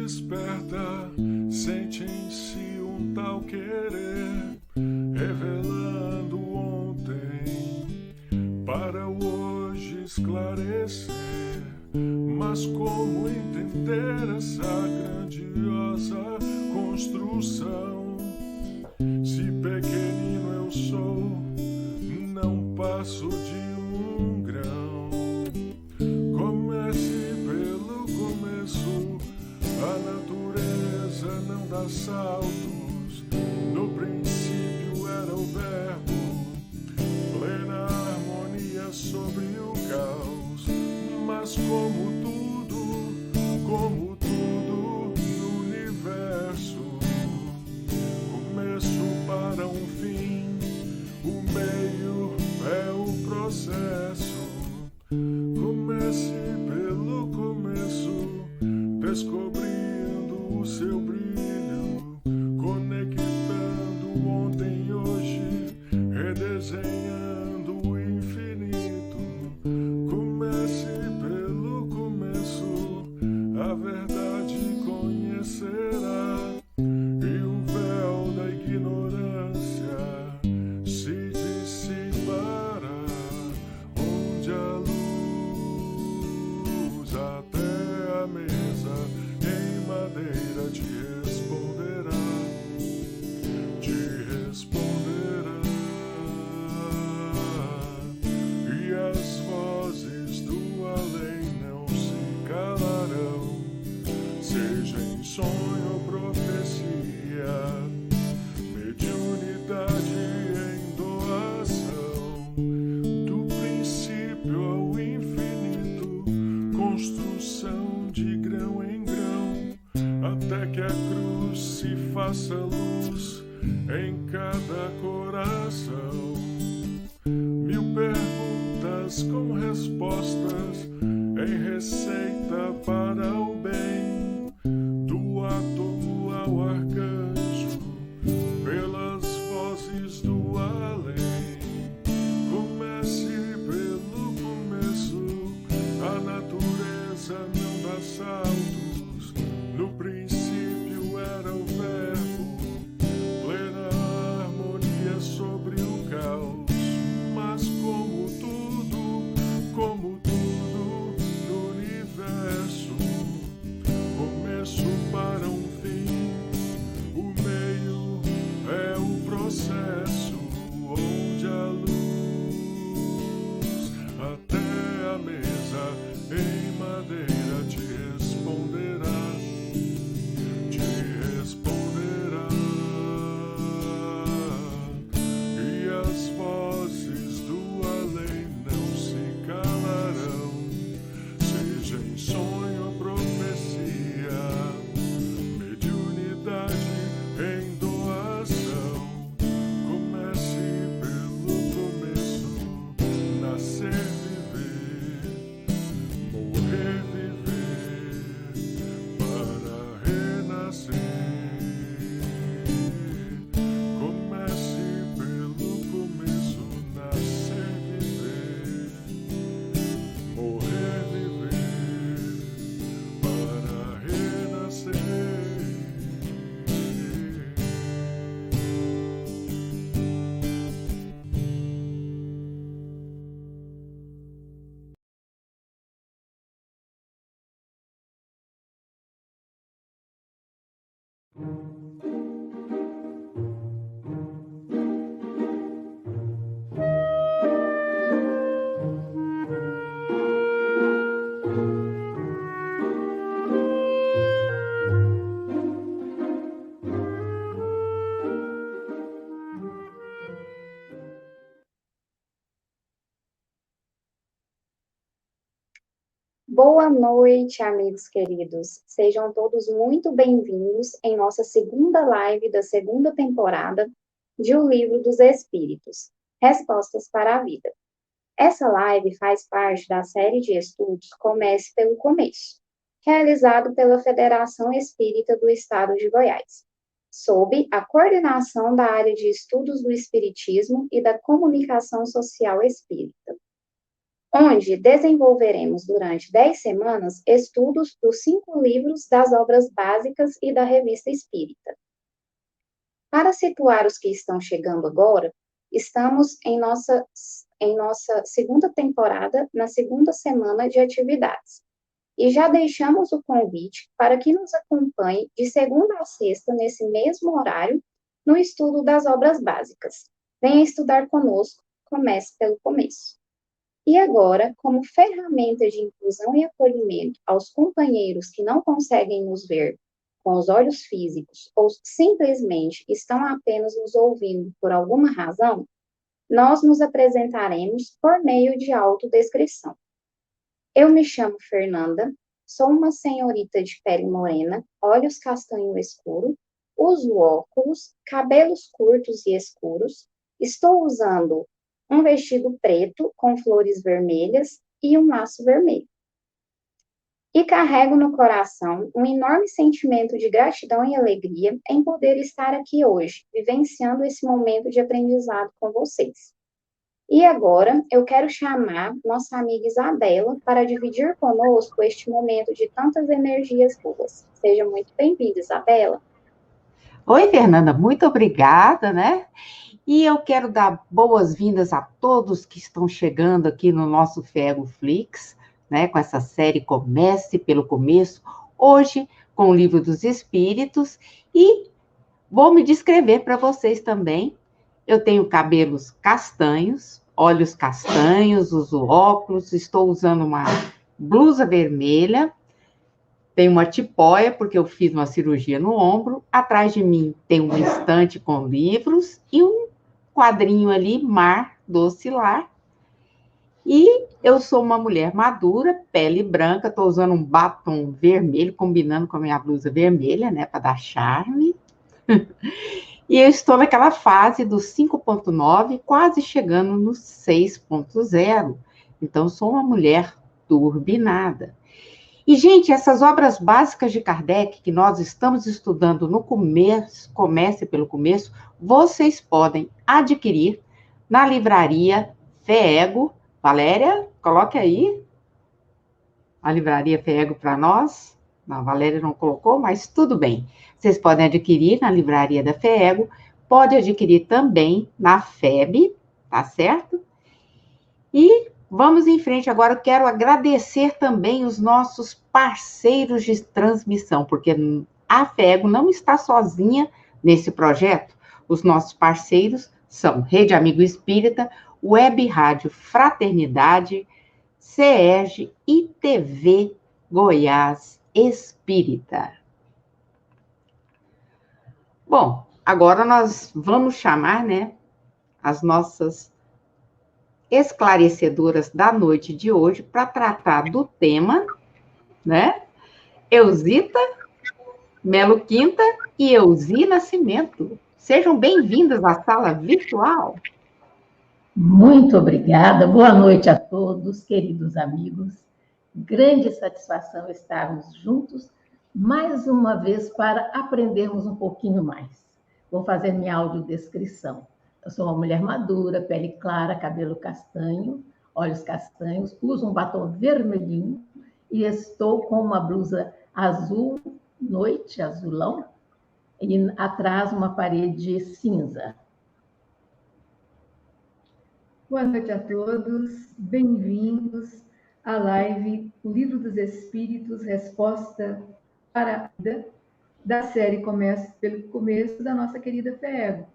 desperta, sente em si um tal querer, revelando ontem para o hoje esclarecer. Mas como entender essa grandiosa construção? Se pequenino eu sou, não passo de um grão. Comece pelo começo, a natureza não dá saltos. No princípio era o verbo, plena harmonia sobre o caos. Mas como tudo no universo, começo para um fim, o meio é o processo. Comece pelo começo, descobrindo o seu brilho, conectando ontem e hoje, redesenhando o infinito. Comece pelo começo, a verdade conhecerá, e o véu da ignorância se dissipará, onde a luz até a mesa em madeira te responderá, e as vozes do além não se calarão, seja em sonho ou profecia, mediunidade em doação, do princípio ao infinito, construção de grão em grão, até que a cruz se faça luz em cada coração. Mil perguntas com respostas em receita para o bem, do átomo ao arcanjo, pelas vozes do além. Comece pelo começo, a natureza não dá saltos. No princípio era o verbo, plena harmonia sobre o caos. Mas como tudo no universo, começo para um fim, o meio é o processo, onde a luz até a mesa em madeira te responderá, e as vozes do além não se calarão, seja em sonho ou profecia, mediunidade em doação. Comece pelo começo, nascer, viver, morrer, viver, para renascer. Comece pelo começo, nascer, viver, morrer, viver, para renascer. Boa noite, amigos queridos. Sejam todos muito bem-vindos em nossa segunda live da segunda temporada de O Livro dos Espíritos, Respostas para a Vida. Essa live faz parte da série de estudos Comece pelo Começo, realizado pela Federação Espírita do Estado de Goiás, sob a coordenação da área de estudos do Espiritismo e da Comunicação Social Espírita. onde desenvolveremos durante 10 semanas estudos dos 5 livros das obras básicas e da Revista Espírita. Para situar os que estão chegando agora, estamos em nossa segunda temporada, na segunda semana de atividades. E já deixamos o convite para que nos acompanhe de segunda a sexta, nesse mesmo horário, no estudo das obras básicas. Venha estudar conosco, comece pelo começo. E agora, como ferramenta de inclusão e acolhimento aos companheiros que não conseguem nos ver com os olhos físicos ou simplesmente estão apenas nos ouvindo por alguma razão, nós nos apresentaremos por meio de autodescrição. Eu me chamo Fernanda, sou uma senhorita de pele morena, olhos castanho escuro, uso óculos, cabelos curtos e escuros, estou usando um vestido preto com flores vermelhas e um laço vermelho. E carrego no coração um enorme sentimento de gratidão e alegria em poder estar aqui hoje, vivenciando esse momento de aprendizado com vocês. E agora, eu quero chamar nossa amiga Isabela para dividir conosco este momento de tantas energias boas. Seja muito bem-vinda, Isabela. Oi, Fernanda, muito obrigada, né? E eu quero dar boas-vindas a todos que estão chegando aqui no nosso Ferroflix, né, com essa série Comece pelo Começo, hoje com o Livro dos Espíritos, e vou me descrever para vocês também. Eu tenho cabelos castanhos, olhos castanhos, uso óculos, estou usando uma blusa vermelha, tenho uma tipóia, porque eu fiz uma cirurgia no ombro, atrás de mim tem uma estante com livros e um quadrinho ali, Mar Doce Lar. E eu sou uma mulher madura, pele branca, estou usando um batom vermelho, combinando com a minha blusa vermelha, né, para dar charme. E eu estou naquela fase do 5.9, quase chegando no 6.0. Então, sou uma mulher turbinada. E, gente, essas obras básicas de Kardec, que nós estamos estudando no começo, Comece pelo Começo, vocês podem adquirir na livraria FEEGO. Valéria, coloque aí a livraria FEEGO para nós. Não, a Valéria não colocou, mas tudo bem. Vocês podem adquirir na livraria da FEEGO, pode adquirir também na FEB, tá certo? E vamos em frente agora. Eu quero agradecer também os nossos parceiros de transmissão, porque a FEEGO não está sozinha nesse projeto. Os nossos parceiros são Rede Amigo Espírita, Web Rádio Fraternidade, CERJ e TV Goiás Espírita. Bom, agora nós vamos chamar, né, as nossas esclarecedoras da noite de hoje para tratar do tema, né? Eusita Melo Quinta e Euzi Nascimento. Sejam bem-vindas à sala virtual. Muito obrigada, boa noite a todos, queridos amigos. Grande satisfação estarmos juntos mais uma vez para aprendermos um pouquinho mais. Vou fazer minha audiodescrição. Eu sou uma mulher madura, pele clara, cabelo castanho, olhos castanhos, uso um batom vermelhinho e estou com uma blusa azul noite, azulão, e atrás uma parede cinza. Boa noite a todos, bem-vindos à live O Livro dos Espíritos, Resposta para a Vida, da série Comece pelo Começo, da nossa querida FEEGO.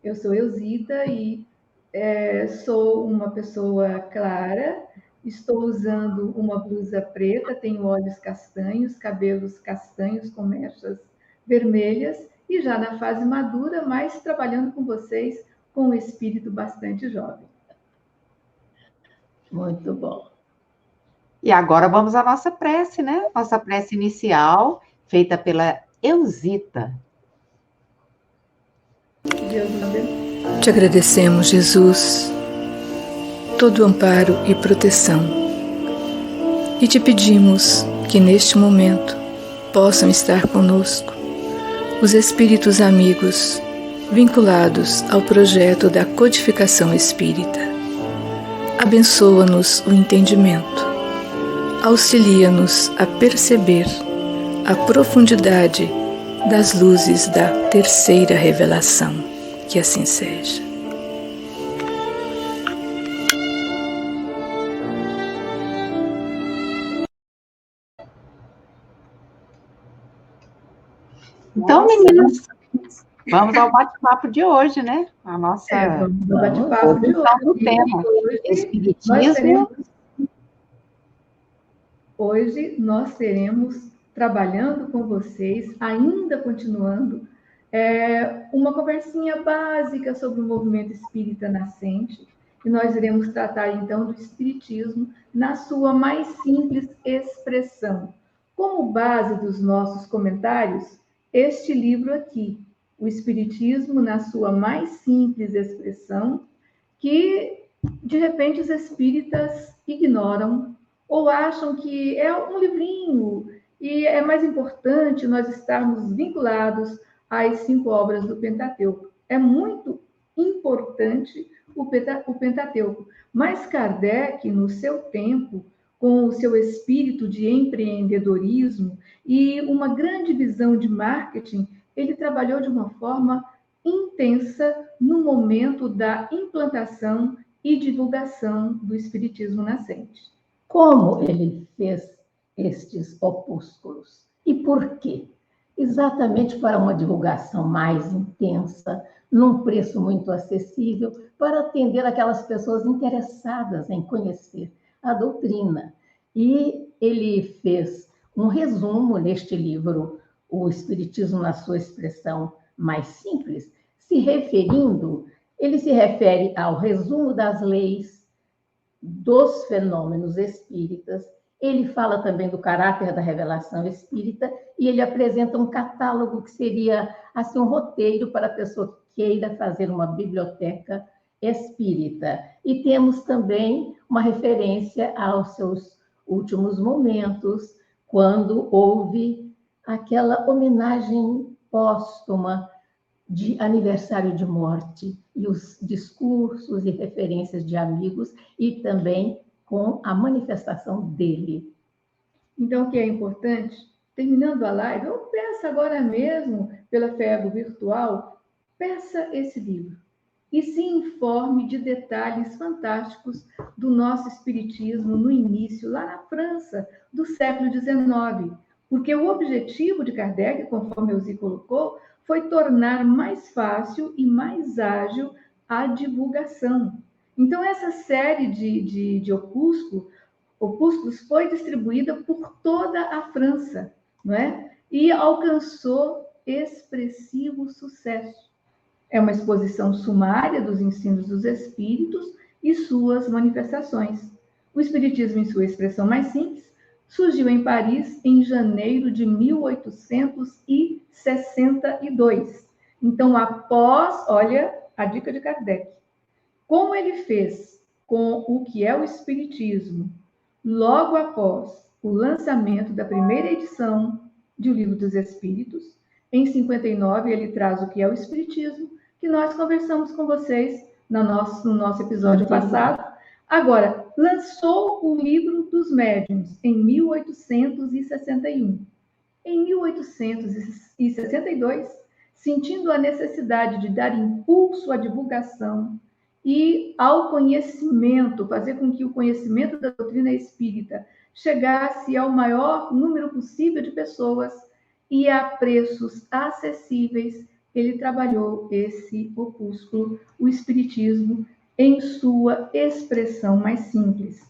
Eu sou Eusita e sou uma pessoa clara, estou usando uma blusa preta, tenho olhos castanhos, cabelos castanhos com mechas vermelhas e já na fase madura, mas trabalhando com vocês com um espírito bastante jovem. Muito bom. E agora vamos à nossa prece, né? Nossa prece inicial, feita pela Eusita. Deus nos abençoe. Te agradecemos, Jesus, todo o amparo e proteção. E te pedimos que neste momento possam estar conosco os espíritos amigos vinculados ao projeto da codificação espírita, abençoa-nos o entendimento, auxilia-nos a perceber a profundidade das luzes da terceira revelação. Que assim seja. Então, meninas, vamos ao bate-papo de hoje, né? A nossa Vamos ao bate-papo de hoje. do tema, Hoje nós teremos, trabalhando com vocês, ainda continuando, uma conversinha básica sobre o movimento espírita nascente, e nós iremos tratar, então, do espiritismo na sua mais simples expressão. Como base dos nossos comentários, este livro aqui, O Espiritismo na sua mais simples expressão, que, de repente, os espíritas ignoram ou acham que é um livrinho e é mais importante nós estarmos vinculados às 5 obras do Pentateuco. É muito importante o Pentateuco, mas Kardec, no seu tempo, com o seu espírito de empreendedorismo e uma grande visão de marketing, ele trabalhou de uma forma intensa no momento da implantação e divulgação do espiritismo nascente. Como ele fez estes opúsculos? E por quê? Exatamente para uma divulgação mais intensa, num preço muito acessível, para atender aquelas pessoas interessadas em conhecer a doutrina. E ele fez um resumo neste livro, O Espiritismo na sua expressão mais simples, ele se refere ao resumo das leis, dos fenômenos espíritas, ele fala também do caráter da revelação espírita e ele apresenta um catálogo que seria assim um roteiro para a pessoa que queira fazer uma biblioteca espírita. E temos também uma referência aos seus últimos momentos, quando houve aquela homenagem póstuma de aniversário de morte, e os discursos e referências de amigos, e também com a manifestação dele. Então, o que é importante, terminando a live, ou peça agora mesmo pela FEBO virtual, peça esse livro e se informe de detalhes fantásticos do nosso espiritismo no início, lá na França, do século XIX, porque o objetivo de Kardec, conforme Elzi colocou, foi tornar mais fácil e mais ágil a divulgação. Então, essa série de opúsculos foi distribuída por toda a França, não é? E alcançou expressivo sucesso. É uma exposição sumária dos ensinos dos espíritos e suas manifestações. O espiritismo, em sua expressão mais simples, surgiu em Paris em janeiro de 1862. Então, após, olha a dica de Kardec, como ele fez com o que é o espiritismo, logo após o lançamento da primeira edição de O Livro dos Espíritos, em 59, ele traz o que é o espiritismo, que nós conversamos com vocês no nosso episódio passado. Agora, lançou o Livro dos Médiuns em 1861. Em 1862, sentindo a necessidade de dar impulso à divulgação e ao conhecimento, fazer com que o conhecimento da doutrina espírita chegasse ao maior número possível de pessoas e a preços acessíveis, ele trabalhou esse opúsculo, o Espiritismo, em sua expressão mais simples.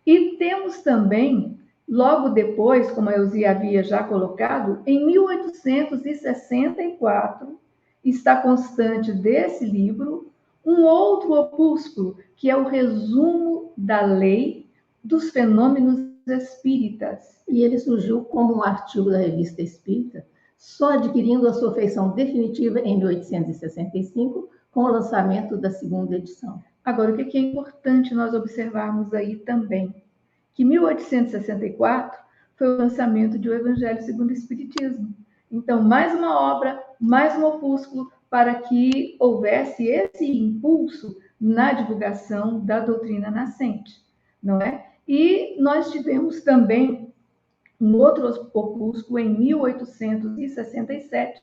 E temos também, logo depois, como a Elzi havia já colocado, em 1864, está constante desse livro, um outro opúsculo, que é o resumo da lei dos fenômenos espíritas. E ele surgiu como um artigo da Revista Espírita, só adquirindo a sua feição definitiva em 1865, com o lançamento da segunda edição. Agora, o que é importante nós observarmos aí também? Que 1864 foi o lançamento de O Evangelho segundo o Espiritismo. Então, mais uma obra, mais um opúsculo, para que houvesse esse impulso na divulgação da doutrina nascente, não é? E nós tivemos também um outro opúsculo em 1867,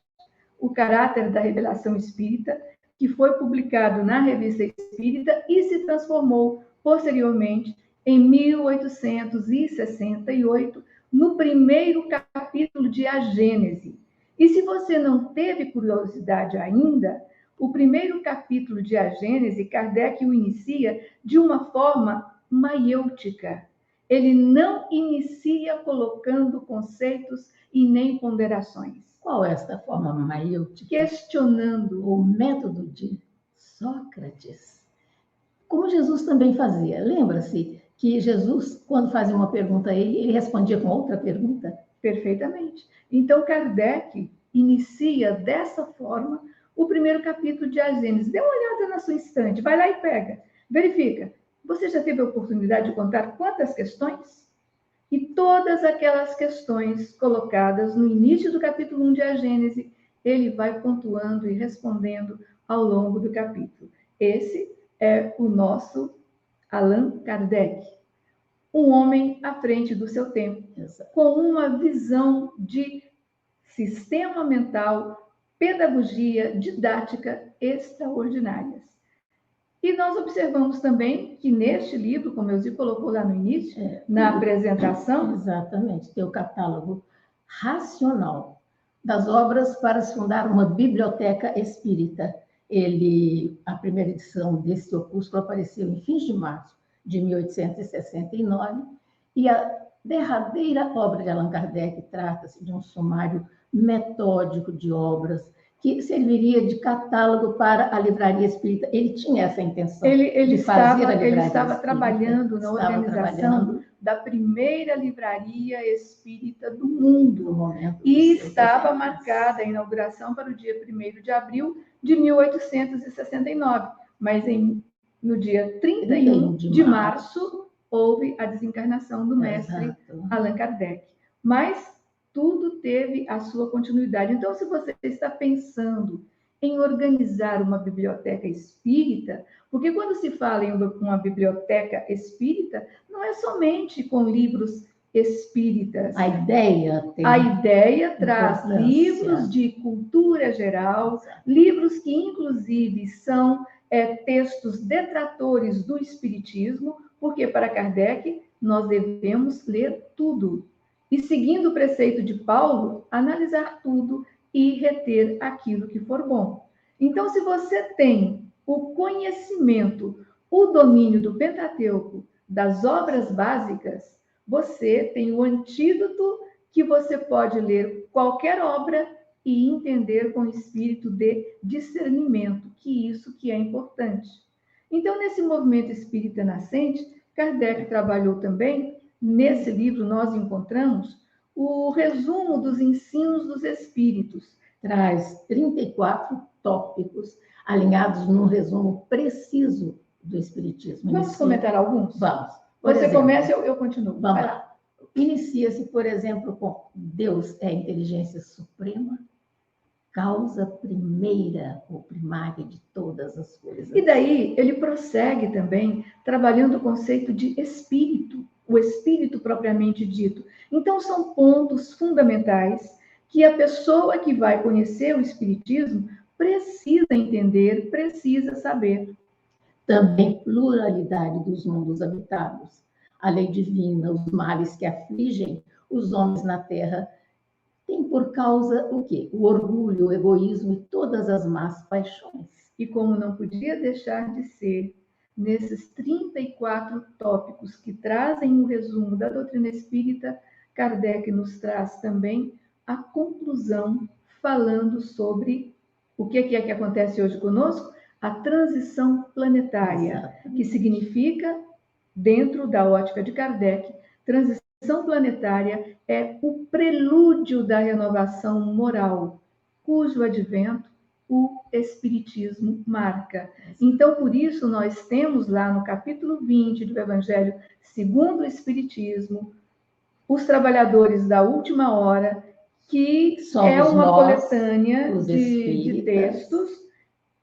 O Caráter da Revelação Espírita, que foi publicado na Revista Espírita e se transformou posteriormente em 1868 no primeiro capítulo de A Gênese. E se você não teve curiosidade ainda, o primeiro capítulo de A Gênese, Kardec o inicia de uma forma maiêutica. Ele não inicia colocando conceitos e nem ponderações. Qual é esta forma maiêutica? Questionando o método de Sócrates. Como Jesus também fazia. Lembra-se que Jesus, quando fazia uma pergunta a ele respondia com outra pergunta? Perfeitamente. Então, Kardec inicia dessa forma o primeiro capítulo de A Gênese. Dê uma olhada na sua estante, vai lá e pega, verifica. Você já teve a oportunidade de contar quantas questões? E todas aquelas questões colocadas no início do capítulo 1 de A Gênese, ele vai pontuando e respondendo ao longo do capítulo. Esse é o nosso Allan Kardec, um homem à frente do seu tempo, com uma visão de sistema mental, pedagogia, didática extraordinárias. E nós observamos também que neste livro, como Elzi colocou lá no início, na apresentação... Exatamente, tem o catálogo racional das obras para se fundar uma biblioteca espírita. A primeira edição desse opúsculo apareceu em fins de março de 1869, e a derradeira obra de Allan Kardec trata-se de um sumário metódico de obras que serviria de catálogo para a livraria espírita. Ele tinha essa intenção de fazer a livraria Ele estava espírita. trabalhando na organização da primeira livraria espírita do mundo. No momento E estava marcada a inauguração para o dia 1º de abril de 1869. Mas no dia 31 de março houve a desencarnação do mestre Allan Kardec. Mas tudo teve a sua continuidade. Então, se você está pensando em organizar uma biblioteca espírita, porque quando se fala em uma biblioteca espírita, não é somente com livros espíritas. A ideia traz livros de cultura geral, livros que, inclusive, são textos detratores do espiritismo, porque, para Kardec, nós devemos ler tudo. E, seguindo o preceito de Paulo, analisar tudo e reter aquilo que for bom. Então, se você tem o conhecimento, o domínio do Pentateuco, das obras básicas, você tem o antídoto que você pode ler qualquer obra e entender com espírito de discernimento, que isso que é importante. Então, nesse movimento espírita nascente, Kardec trabalhou também. Nesse livro, nós encontramos o resumo dos ensinos dos espíritos. Traz 34 tópicos alinhados num resumo preciso do espiritismo. Vamos comentar alguns? Vamos. Você começa, eu continuo. Vamos lá. Inicia-se, por exemplo, com Deus é a inteligência suprema, causa primeira ou primária de todas as coisas. E daí ele prossegue também trabalhando o conceito de espírito, o espírito propriamente dito. Então, são pontos fundamentais que a pessoa que vai conhecer o espiritismo precisa entender, precisa saber. Também pluralidade dos mundos habitados, a lei divina, os males que afligem os homens na Terra, tem por causa o quê? O orgulho, o egoísmo e todas as más paixões. E como não podia deixar de ser, nesses 34 tópicos que trazem o resumo da doutrina espírita, Kardec nos traz também a conclusão, falando sobre o que é que acontece hoje conosco? A transição planetária, que significa, dentro da ótica de Kardec, transição planetária é o prelúdio da renovação moral, cujo advento o Espiritismo marca. Então, por isso, nós temos lá no capítulo 20 do Evangelho segundo o Espiritismo, os trabalhadores da última hora, que é uma coletânea de textos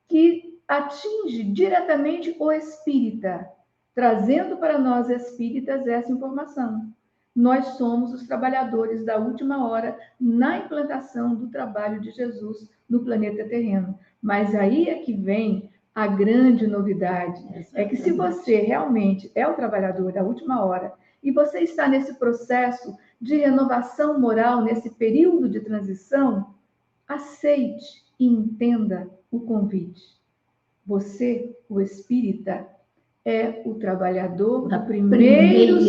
que atinge diretamente o espírita, trazendo para nós espíritas essa informação. Nós somos os trabalhadores da última hora na implantação do trabalho de Jesus no planeta terreno. Mas aí é que vem a grande novidade. É que se você realmente é o trabalhador da última hora e você está nesse processo de renovação moral, nesse período de transição, aceite e entenda o convite. Você, o espírita, é o trabalhador do primeiro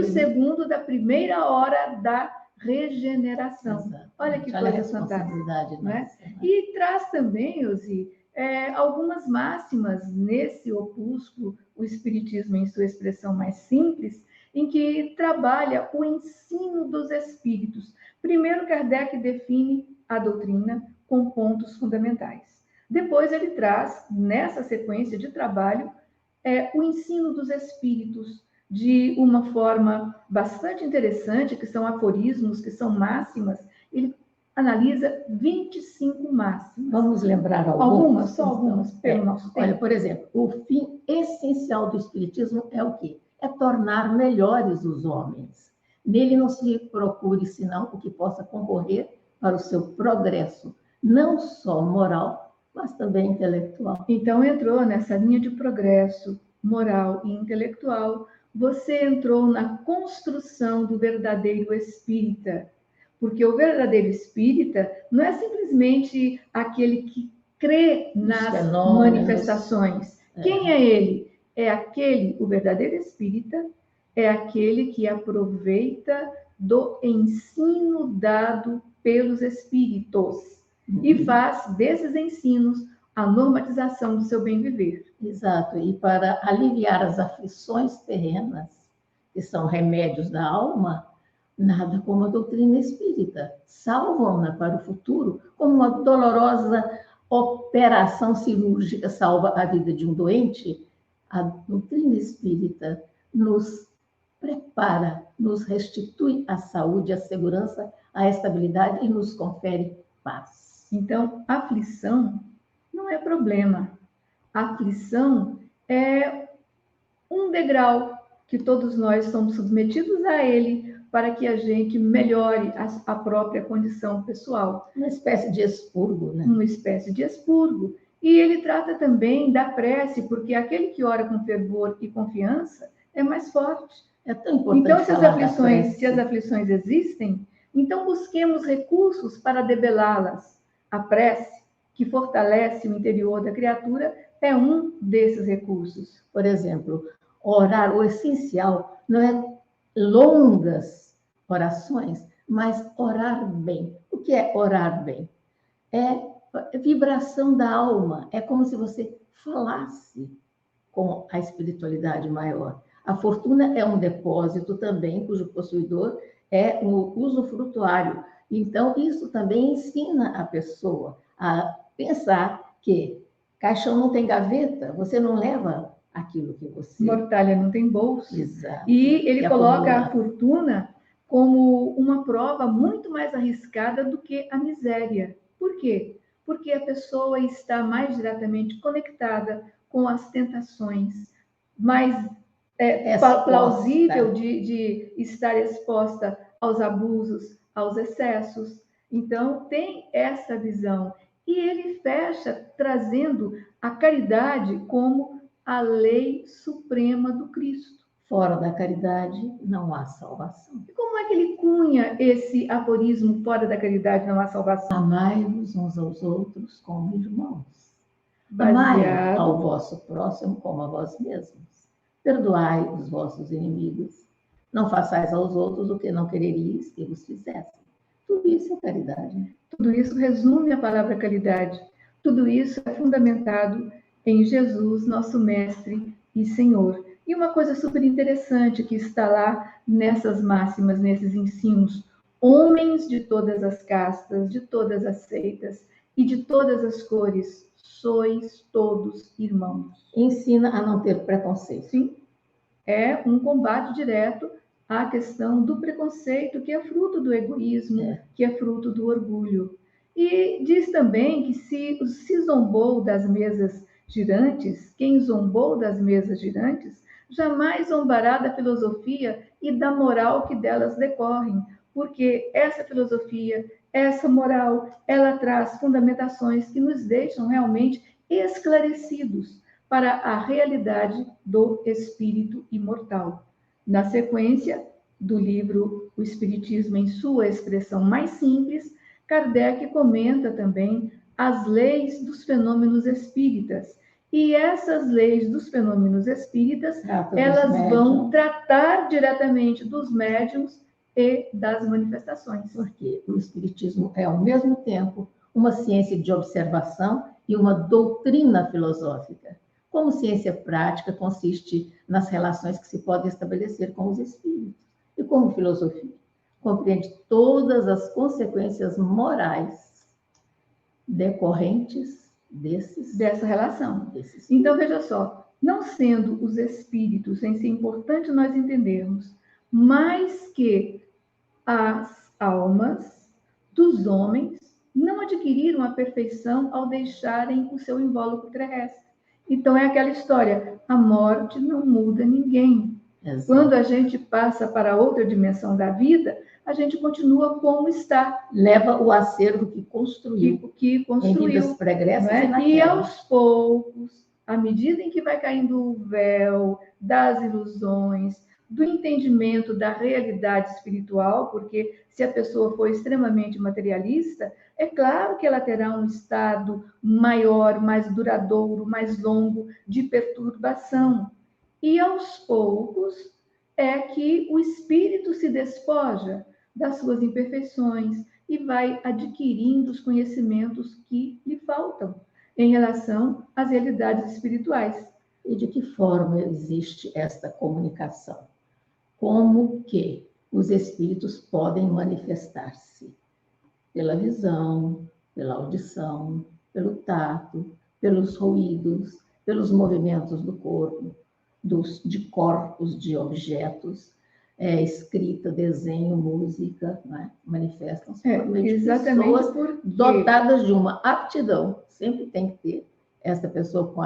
segundo da primeira hora da regeneração. Exatamente. Olha que coisa fantástica, né? E traz também, Ozi, algumas máximas nesse opúsculo, o Espiritismo em sua expressão mais simples, em que trabalha o ensino dos espíritos. Primeiro, Kardec define a doutrina com pontos fundamentais. Depois, ele traz, nessa sequência de trabalho, o ensino dos espíritos de uma forma bastante interessante, que são aforismos, que são máximas. Ele analisa 25 máximas. Vamos lembrar algumas? Só algumas, pelo nosso tempo. Olha, por exemplo, o fim essencial do Espiritismo é o quê? É tornar melhores os homens. Nele não se procure senão o que possa concorrer para o seu progresso, não só moral, mas também intelectual. Então, entrou nessa linha de progresso moral e intelectual, você entrou na construção do verdadeiro espírita. Porque o verdadeiro espírita não é simplesmente aquele que crê nas manifestações. Quem é ele? O verdadeiro espírita é aquele que aproveita do ensino dado pelos espíritos e faz desses ensinos a normatização do seu bem viver. Exato, e para aliviar as aflições terrenas, que são remédios da alma, nada como a doutrina espírita. Salvam-na para o futuro, como uma dolorosa operação cirúrgica salva a vida de um doente. A doutrina espírita nos prepara, nos restitui a saúde, a segurança, a estabilidade e nos confere paz. Então, aflição não é problema. A aflição é um degrau que todos nós somos submetidos a ele para que a gente melhore a própria condição pessoal. Uma espécie de expurgo, né? Uma espécie de expurgo. E ele trata também da prece, porque aquele que ora com fervor e confiança é mais forte. É tão importante. Então, se as aflições existem, então busquemos recursos para debelá-las. A prece, que fortalece o interior da criatura, é um desses recursos. Por exemplo, orar, o essencial não é longas orações, mas orar bem. O que é orar bem? É vibração da alma, é como se você falasse com a espiritualidade maior. A fortuna é um depósito também, cujo possuidor é o usufrutuário. Então, isso também ensina a pessoa a pensar que caixão não tem gaveta, você não leva aquilo que você... Mortalha não tem bolso. Exato. E ele coloca a fortuna como uma prova muito mais arriscada do que a miséria. Por quê? Porque a pessoa está mais diretamente conectada com as tentações, mais plausível de estar exposta aos abusos, aos excessos. Então, tem essa visão. E ele fecha trazendo a caridade como a lei suprema do Cristo. Fora da caridade não há salvação. E como é que ele cunha esse aforismo, fora da caridade não há salvação? Amai-vos uns aos outros como irmãos. Amai ao vosso próximo como a vós mesmos. Perdoai os vossos inimigos. Não façais aos outros o que não quereríeis que vos fizessem. Tudo isso é caridade. Tudo isso resume a palavra caridade. Tudo isso é fundamentado em Jesus, nosso Mestre e Senhor. E uma coisa super interessante que está lá nessas máximas, nesses ensinos. Homens de todas as castas, de todas as seitas e de todas as cores, sois todos irmãos. Ensina a não ter preconceito. Sim, é um combate direto à questão do preconceito, que é fruto do egoísmo, que é fruto do orgulho. E diz também que se zombou das mesas girantes, quem zombou das mesas girantes, jamais zombará da filosofia e da moral que delas decorrem, porque essa filosofia, essa moral, ela traz fundamentações que nos deixam realmente esclarecidos para a realidade do espírito imortal. Na sequência do livro O Espiritismo em sua expressão mais simples, Kardec comenta também as leis dos fenômenos espíritas. E essas leis dos fenômenos espíritas, elas vão tratar diretamente dos médiuns e das manifestações. Porque o Espiritismo é, ao mesmo tempo, uma ciência de observação e uma doutrina filosófica. Como ciência prática, consiste nas relações que se podem estabelecer com os espíritos. E como filosofia, compreende todas as consequências morais decorrentes dessa relação. Então, veja só, não sendo os espíritos, em si é importante nós entendermos, mais que as almas dos homens não adquiriram a perfeição ao deixarem o seu invólucro terrestre. Então, é aquela história, a morte não muda ninguém. Exato. Quando a gente passa para outra dimensão da vida, a gente continua como está. Leva o acervo que construiu. Em vidas pregressas e aos poucos, à medida em que vai caindo o véu das ilusões, do entendimento da realidade espiritual, porque se a pessoa for extremamente materialista, é claro que ela terá um estado maior, mais duradouro, mais longo de perturbação. E aos poucos é que o espírito se despoja das suas imperfeições e vai adquirindo os conhecimentos que lhe faltam em relação às realidades espirituais. E de que forma existe esta comunicação? Como que os espíritos podem manifestar-se? Pela visão, pela audição, pelo tato, pelos ruídos, pelos movimentos do corpo, de corpos, de objetos, escrita, desenho, música, né? Manifestam-se exatamente pessoas dotadas de uma aptidão. Sempre tem que ter essa pessoa com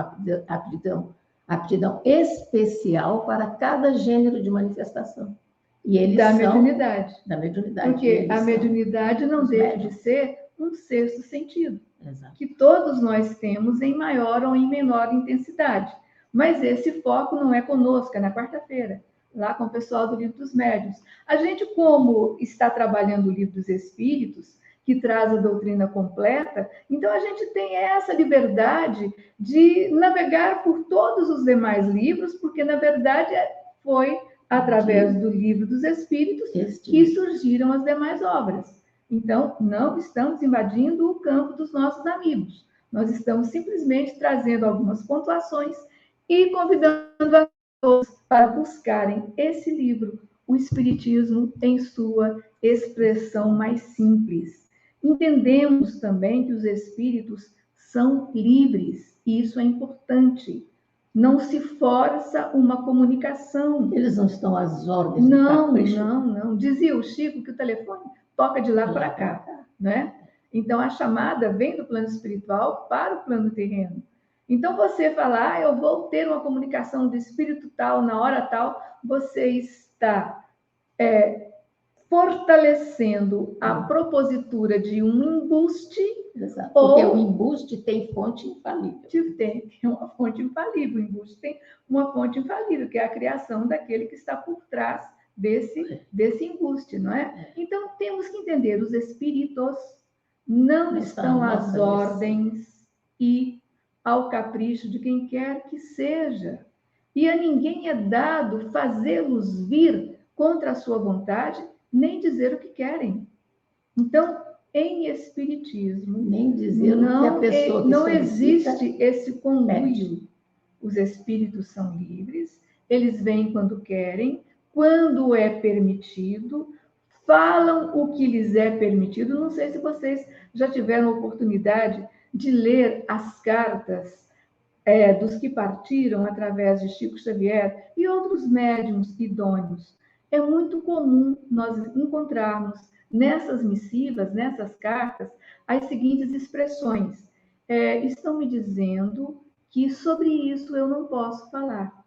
aptidão especial para cada gênero de manifestação. E eles da são mediunidade. Da mediunidade. Porque a mediunidade não deixa de ser um sexto sentido. Exato. Que todos nós temos em maior ou em menor intensidade. Mas esse foco não é conosco, é na quarta-feira, lá com o pessoal do Livro dos Médiuns. A gente, como está trabalhando o Livro dos Espíritos, que traz a doutrina completa, então a gente tem essa liberdade de navegar por todos os demais livros, porque, na verdade, foi através do Livro dos Espíritos que surgiram as demais obras. Então, não estamos invadindo o campo dos nossos amigos. Nós estamos simplesmente trazendo algumas pontuações e convidando a todos para buscarem esse livro, O Espiritismo em sua expressão mais simples. Entendemos também que os espíritos são livres, e isso é importante. Não se força uma comunicação. Eles não estão às ordens. Não. Dizia o Chico que o telefone toca de lá para cá, né? Então, a chamada vem do plano espiritual para o plano terreno. Então, você falar, eu vou ter uma comunicação do espírito tal, na hora tal, você está fortalecendo a propositura de um embuste. Exato, porque o embuste tem fonte infalível. Tem uma fonte infalível. O embuste tem uma fonte infalível, que é a criação daquele que está por trás desse embuste, não é? Então, temos que entender, os espíritos não estão às ordens e ao capricho de quem quer que seja. E a ninguém é dado fazê-los vir contra a sua vontade, nem dizer o que querem. Então, em espiritismo, nem dizer o que a pessoa que não existe esse conluio. Os espíritos são livres, eles vêm quando querem, quando é permitido, falam o que lhes é permitido. Não sei se vocês já tiveram a oportunidade de ler as cartas dos que partiram através de Chico Xavier e outros médiuns idôneos. É muito comum nós encontrarmos nessas missivas, nessas cartas, as seguintes expressões: estão me dizendo que sobre isso eu não posso falar.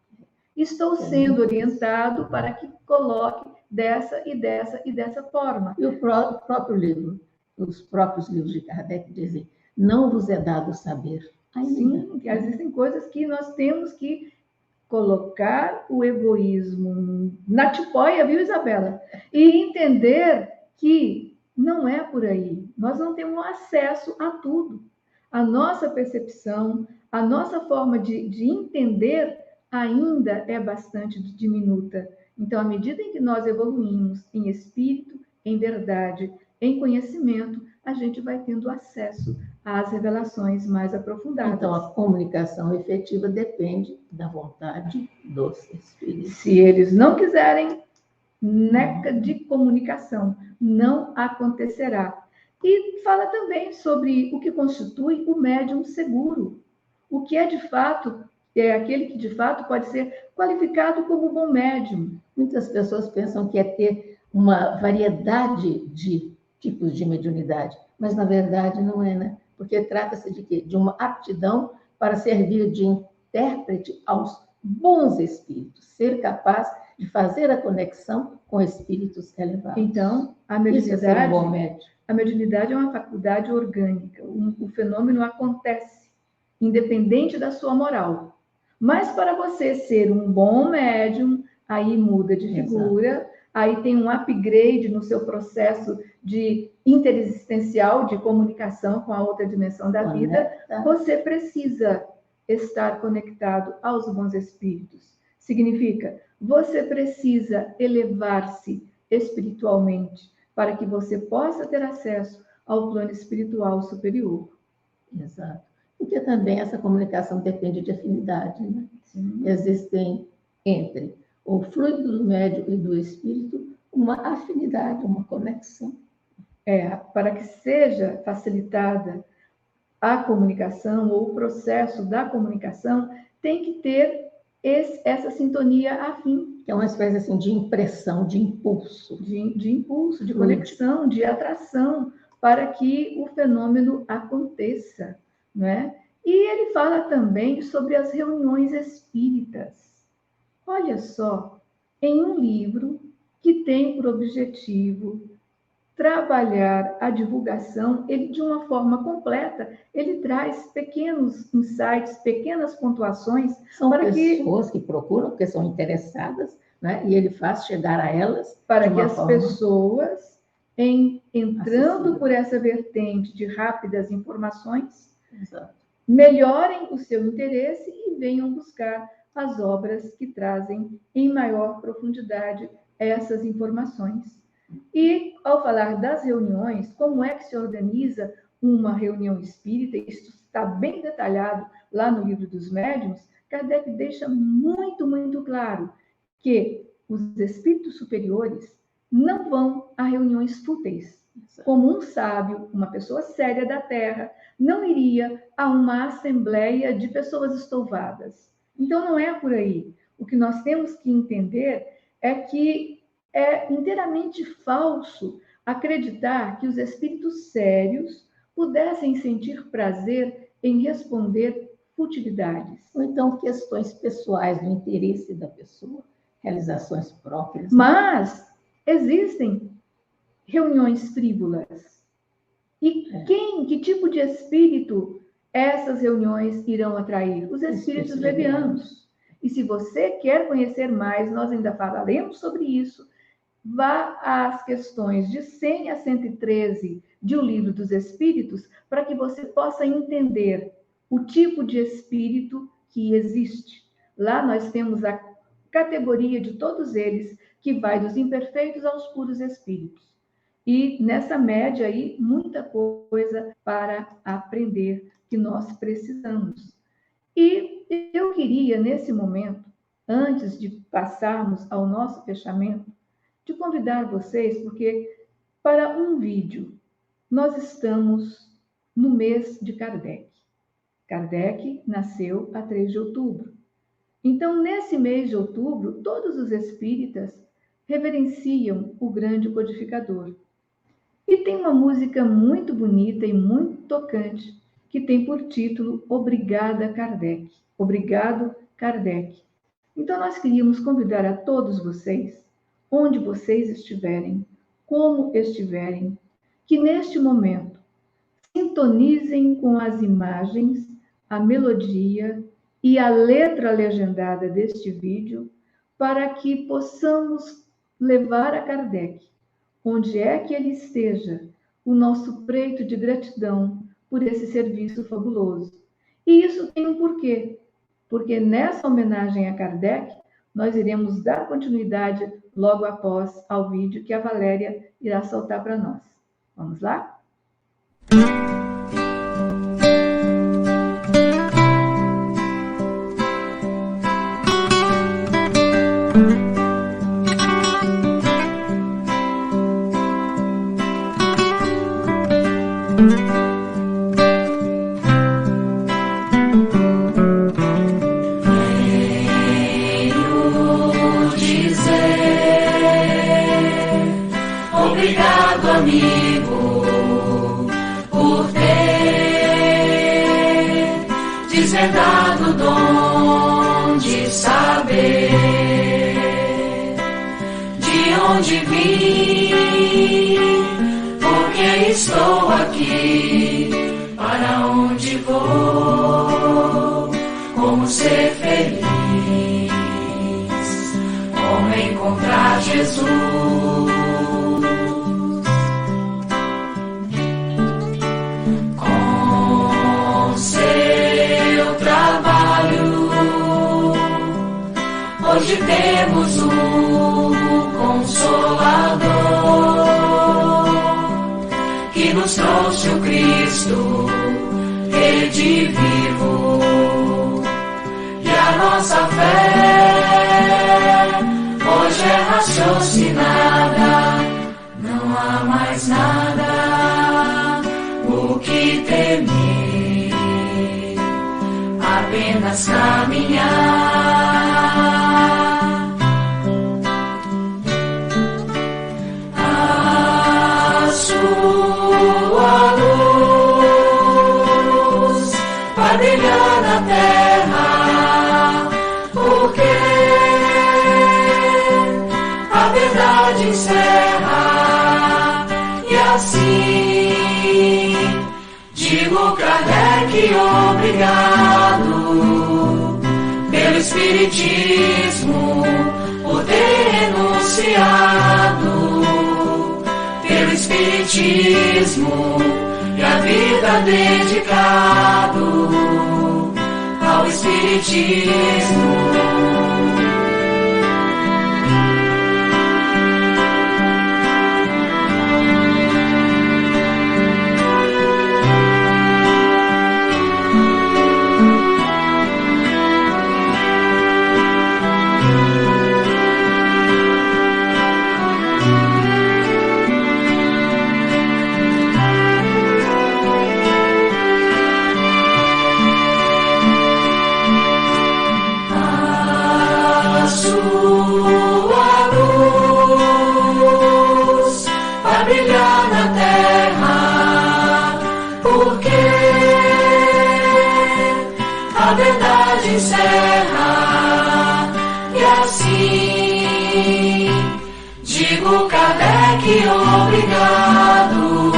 Estou sendo orientado para que coloque dessa e dessa e dessa forma. E o próprio livro, os próprios livros de Kardec dizem, não vos é dado saber ainda. Sim, que existem coisas que nós temos que colocar o egoísmo na tipóia, viu, Isabela? E entender que não é por aí. Nós não temos acesso a tudo. A nossa percepção, a nossa forma de entender ainda é bastante diminuta. Então, à medida em que nós evoluímos em espírito, em verdade, em conhecimento, a gente vai tendo acesso às revelações mais aprofundadas. Então, a comunicação efetiva depende da vontade dos espíritos. Se eles não quiserem, neca de comunicação, não acontecerá. E fala também sobre o que constitui o médium seguro. O que é de fato, é aquele que de fato pode ser qualificado como bom médium. Muitas pessoas pensam que é ter uma variedade de tipos de mediunidade, mas na verdade não é, né? Porque trata-se de quê? De uma aptidão para servir de intérprete aos bons espíritos, ser capaz de fazer a conexão com espíritos elevados. Então, a Isso é ser um bom mediunidade, médium. a mediunidade é uma faculdade orgânica. O fenômeno acontece, independente da sua moral. Mas para você ser um bom médium, aí muda de figura, aí tem um upgrade no seu processo de interexistencial, de comunicação com a outra dimensão da vida, você precisa estar conectado aos bons espíritos. Significa, você precisa elevar-se espiritualmente para que você possa ter acesso ao plano espiritual superior. Exato. Porque também essa comunicação depende de afinidade, né? Sim. Existem entre o fluido do médium e do espírito uma afinidade, uma conexão. Para que seja facilitada a comunicação ou o processo da comunicação, tem que ter essa sintonia afim. Que é uma espécie assim, de impressão, de impulso. De impulso, de conexão, de atração, para que o fenômeno aconteça, né? E ele fala também sobre as reuniões espíritas. Olha só, em um livro que tem por objetivo trabalhar a divulgação, ele de uma forma completa, ele traz pequenos insights, pequenas pontuações. São para pessoas que procuram, porque são interessadas, né? E ele faz chegar a elas para que as pessoas, entrando por essa vertente de rápidas informações, exato, melhorem o seu interesse e venham buscar as obras que trazem em maior profundidade essas informações. E, ao falar das reuniões, como é que se organiza uma reunião espírita, isso está bem detalhado lá no Livro dos Médiuns, Kardec deixa muito, muito claro que os espíritos superiores não vão a reuniões fúteis. Como um sábio, uma pessoa séria da Terra, não iria a uma assembleia de pessoas estouvadas. Então, não é por aí. O que nós temos que entender é que é inteiramente falso acreditar que os espíritos sérios pudessem sentir prazer em responder futilidades. Ou então questões pessoais do interesse da pessoa, realizações próprias. Mas existem reuniões frívolas. E que tipo de espírito essas reuniões irão atrair? Os espíritos levianos. E se você quer conhecer mais, nós ainda falaremos sobre isso. Vá às questões de 100 a 113 de O Livro dos Espíritos, para que você possa entender o tipo de espírito que existe. Lá nós temos a categoria de todos eles, que vai dos imperfeitos aos puros espíritos. E nessa média aí, muita coisa para aprender que nós precisamos. E eu queria, nesse momento, antes de passarmos ao nosso fechamento, de convidar vocês, porque para um vídeo, nós estamos no mês de Kardec. Kardec nasceu a 3 de outubro. Então, nesse mês de outubro, todos os espíritas reverenciam o grande codificador. E tem uma música muito bonita e muito tocante, que tem por título Obrigada, Kardec. Obrigado, Kardec. Então, nós queríamos convidar a todos vocês, onde vocês estiverem, como estiverem, que neste momento sintonizem com as imagens, a melodia e a letra legendada deste vídeo, para que possamos levar a Kardec, onde é que ele esteja, o nosso preito de gratidão por esse serviço fabuloso. E isso tem um porquê, porque nessa homenagem a Kardec, nós iremos dar continuidade logo após ao vídeo que a Valéria irá soltar para nós. Vamos lá? Obrigado, amigo, por ter desvendado o dom de saber de onde vim, porque estou aqui, para onde vou, como ser feliz, como encontrar Jesus. Hoje temos um Consolador que nos trouxe o Cristo, rede vivo, e a nossa fé hoje é raciocinada. Não há mais nada o que temer, apenas caminhar. Sua luz vai brilhar na terra, porque a verdade encerra. E assim digo, Kardec, obrigado pelo Espiritismo, por ter renunciado pelo Espiritismo e a vida dedicado ao Espiritismo. Encerra, e assim digo, Kardec, obrigado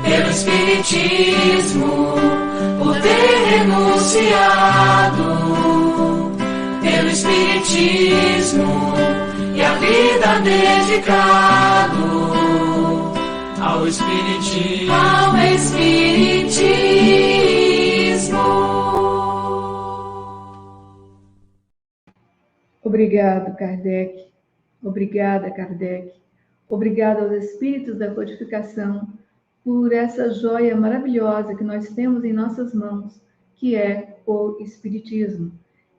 pelo Espiritismo, por ter renunciado pelo Espiritismo e a vida dedicado ao Espiritismo. Ao Espiritismo. Obrigado, Kardec. Obrigada, Kardec. Obrigada aos espíritos da codificação por essa joia maravilhosa que nós temos em nossas mãos, que é o Espiritismo.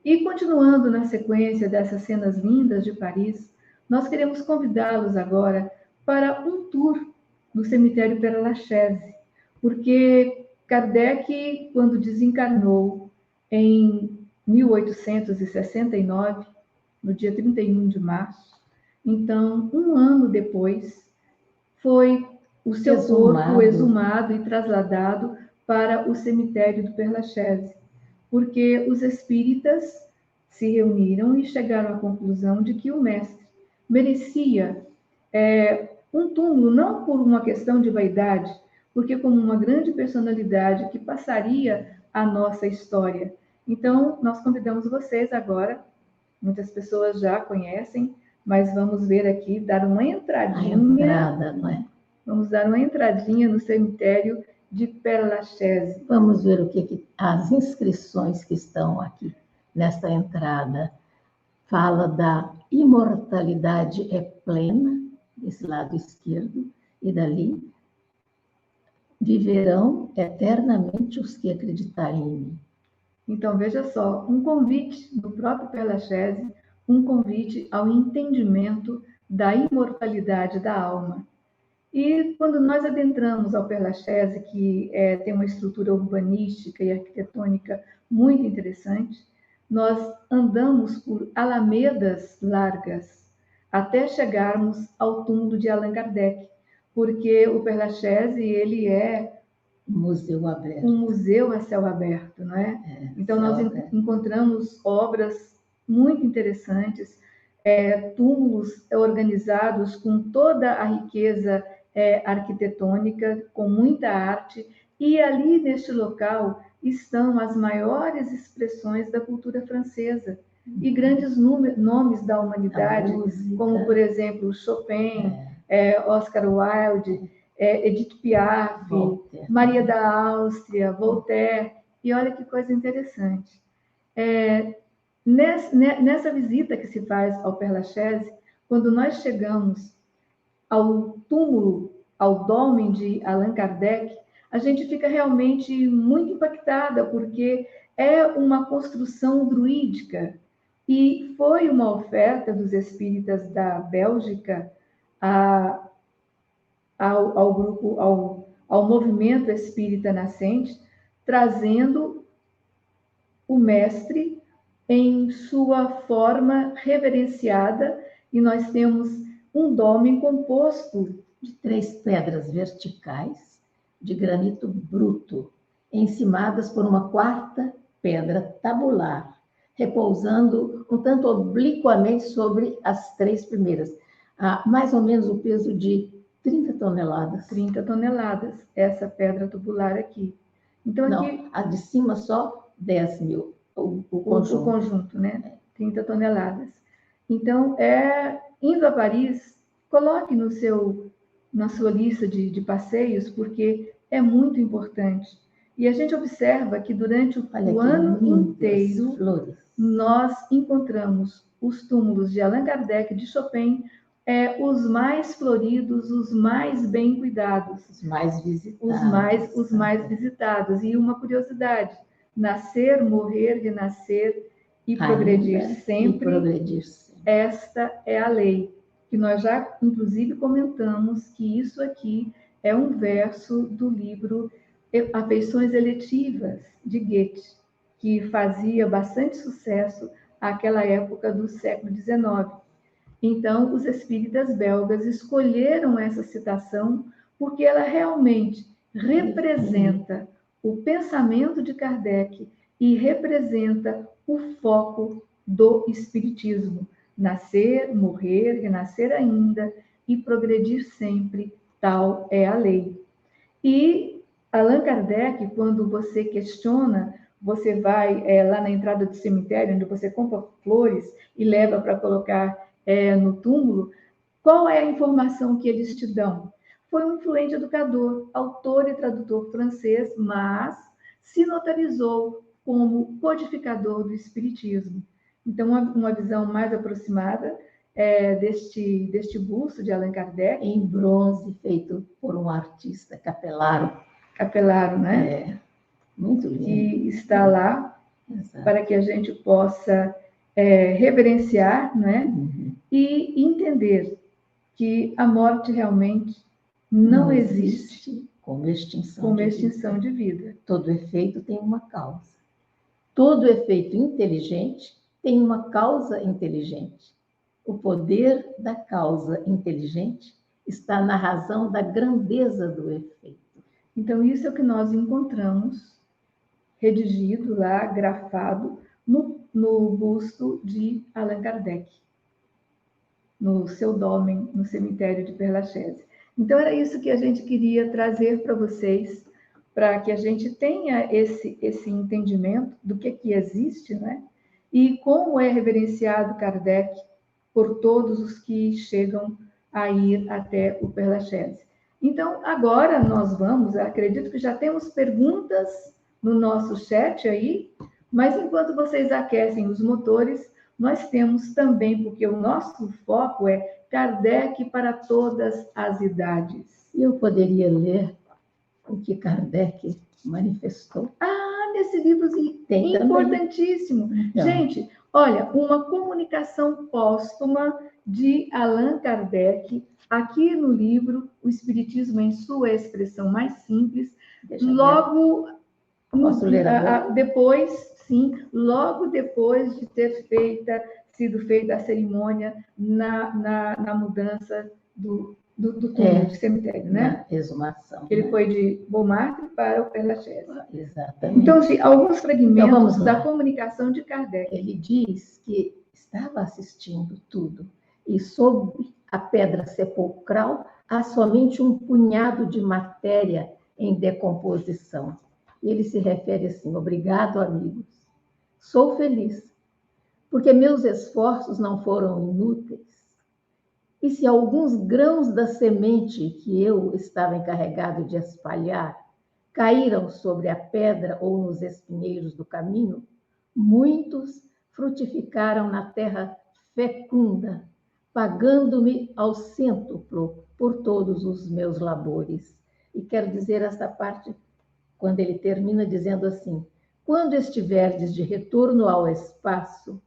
E continuando na sequência dessas cenas lindas de Paris, nós queremos convidá-los agora para um tour no cemitério Père Lachaise, porque Kardec, quando desencarnou em 1869, no dia 31 de março, então, um ano depois, foi o seu corpo exumado e trasladado para o cemitério do Père Lachaise, porque os espíritas se reuniram e chegaram à conclusão de que o mestre merecia um túmulo, não por uma questão de vaidade, porque como uma grande personalidade que passaria a nossa história. Então, nós convidamos vocês agora, muitas pessoas já conhecem, mas vamos ver aqui, dar uma entradinha. A entrada, não é? Vamos dar uma entradinha no cemitério de Père Lachaise. Vamos ver o que as inscrições que estão aqui nesta entrada. Fala da imortalidade é plena, desse lado esquerdo, e dali viverão eternamente os que acreditarem em mim. Então, veja só, um convite do próprio Père Lachaise, um convite ao entendimento da imortalidade da alma. E quando nós adentramos ao Père Lachaise, que tem uma estrutura urbanística e arquitetônica muito interessante, nós andamos por alamedas largas até chegarmos ao túmulo de Allan Kardec, porque o Père Lachaise, ele é Museu aberto. um museu a céu aberto, não é? Então, nós encontramos obras muito interessantes, túmulos organizados com toda a riqueza arquitetônica, com muita arte, e ali neste local estão as maiores expressões da cultura francesa e grandes nomes da humanidade, como, por exemplo, Chopin, Oscar Wilde, Edith Piaf, Voltaire. Maria da Áustria, Voltaire. E olha que coisa interessante. Nessa visita que se faz ao Père Lachaise, quando nós chegamos ao túmulo, ao dolmen de Allan Kardec, a gente fica realmente muito impactada, porque é uma construção druídica e foi uma oferta dos espíritas da Bélgica ao grupo, ao movimento espírita nascente, trazendo o mestre em sua forma reverenciada, e nós temos um dolmen composto de 3 pedras verticais de granito bruto, encimadas por uma 4ª pedra tabular, repousando um tanto obliquamente sobre as 3 primeiras, mais ou menos o peso de 30 toneladas. 30 toneladas, essa pedra tubular aqui. Então, aqui, não, a de cima só 10 mil, o conjunto. O conjunto, né? 30 toneladas. Então, indo a Paris, coloque na sua lista de passeios, porque é muito importante. E a gente observa que durante o ano inteiro, nós encontramos os túmulos de Allan Kardec, de Chopin, os mais floridos, os mais bem cuidados. Os mais visitados. Os mais visitados. E uma curiosidade, nascer, morrer, renascer e progredir sempre. Esta é a lei, que nós já, inclusive, comentamos que isso aqui é um verso do livro Afeições Eletivas, de Goethe, que fazia bastante sucesso naquela época do século XIX. Então, os espíritas belgas escolheram essa citação porque ela realmente representa o pensamento de Kardec e representa o foco do espiritismo. Nascer, morrer, renascer ainda e progredir sempre, tal é a lei. E Allan Kardec, quando você questiona, você vai lá na entrada do cemitério, onde você compra flores e leva para colocar no túmulo, qual é a informação que eles te dão? Foi um influente educador, autor e tradutor francês, mas se notarizou como codificador do espiritismo. Então, uma visão mais aproximada deste busto de Allan Kardec. Em bronze, feito por um artista capelaro. Capelaro, né? Muito lindo. Que está lá. Exato. Para que a gente possa reverenciar, né? Uhum. E entender que a morte realmente não existe como extinção de vida. Todo efeito tem uma causa. Todo efeito inteligente tem uma causa inteligente. O poder da causa inteligente está na razão da grandeza do efeito. Então, isso é o que nós encontramos redigido lá, grafado, no busto de Allan Kardec, no seu dômen, no cemitério de Père Lachaise. Então, era isso que a gente queria trazer para vocês, para que a gente tenha esse entendimento do que existe, né? E como é reverenciado Kardec por todos os que chegam a ir até o Père Lachaise. Então, agora nós vamos, acredito que já temos perguntas no nosso chat aí, mas enquanto vocês aquecem os motores, nós temos também, porque o nosso foco é Kardec para todas as idades. Eu poderia ler o que Kardec manifestou. Nesse livro Tem importantíssimo. Então. Gente, olha, uma comunicação póstuma de Allan Kardec, aqui no livro O Espiritismo em sua expressão mais simples, logo Posso ler agora? depois, sim, logo depois de ter sido feita a cerimônia na mudança do túmulo de cemitério, né? Na exumação. Ele foi de Montmartre para o Père Lachaise. Exatamente. Então, sim, alguns fragmentos vamos lá. da comunicação de Kardec. Ele diz que estava assistindo tudo e sob a pedra sepulcral há somente um punhado de matéria em decomposição. Ele se refere assim: obrigado, amigos. Sou feliz, porque meus esforços não foram inúteis. E se alguns grãos da semente que eu estava encarregado de espalhar caíram sobre a pedra ou nos espinheiros do caminho, muitos frutificaram na terra fecunda, pagando-me ao cêntuplo por todos os meus labores. E quero dizer esta parte, quando ele termina dizendo assim: quando estiverdes de retorno ao espaço,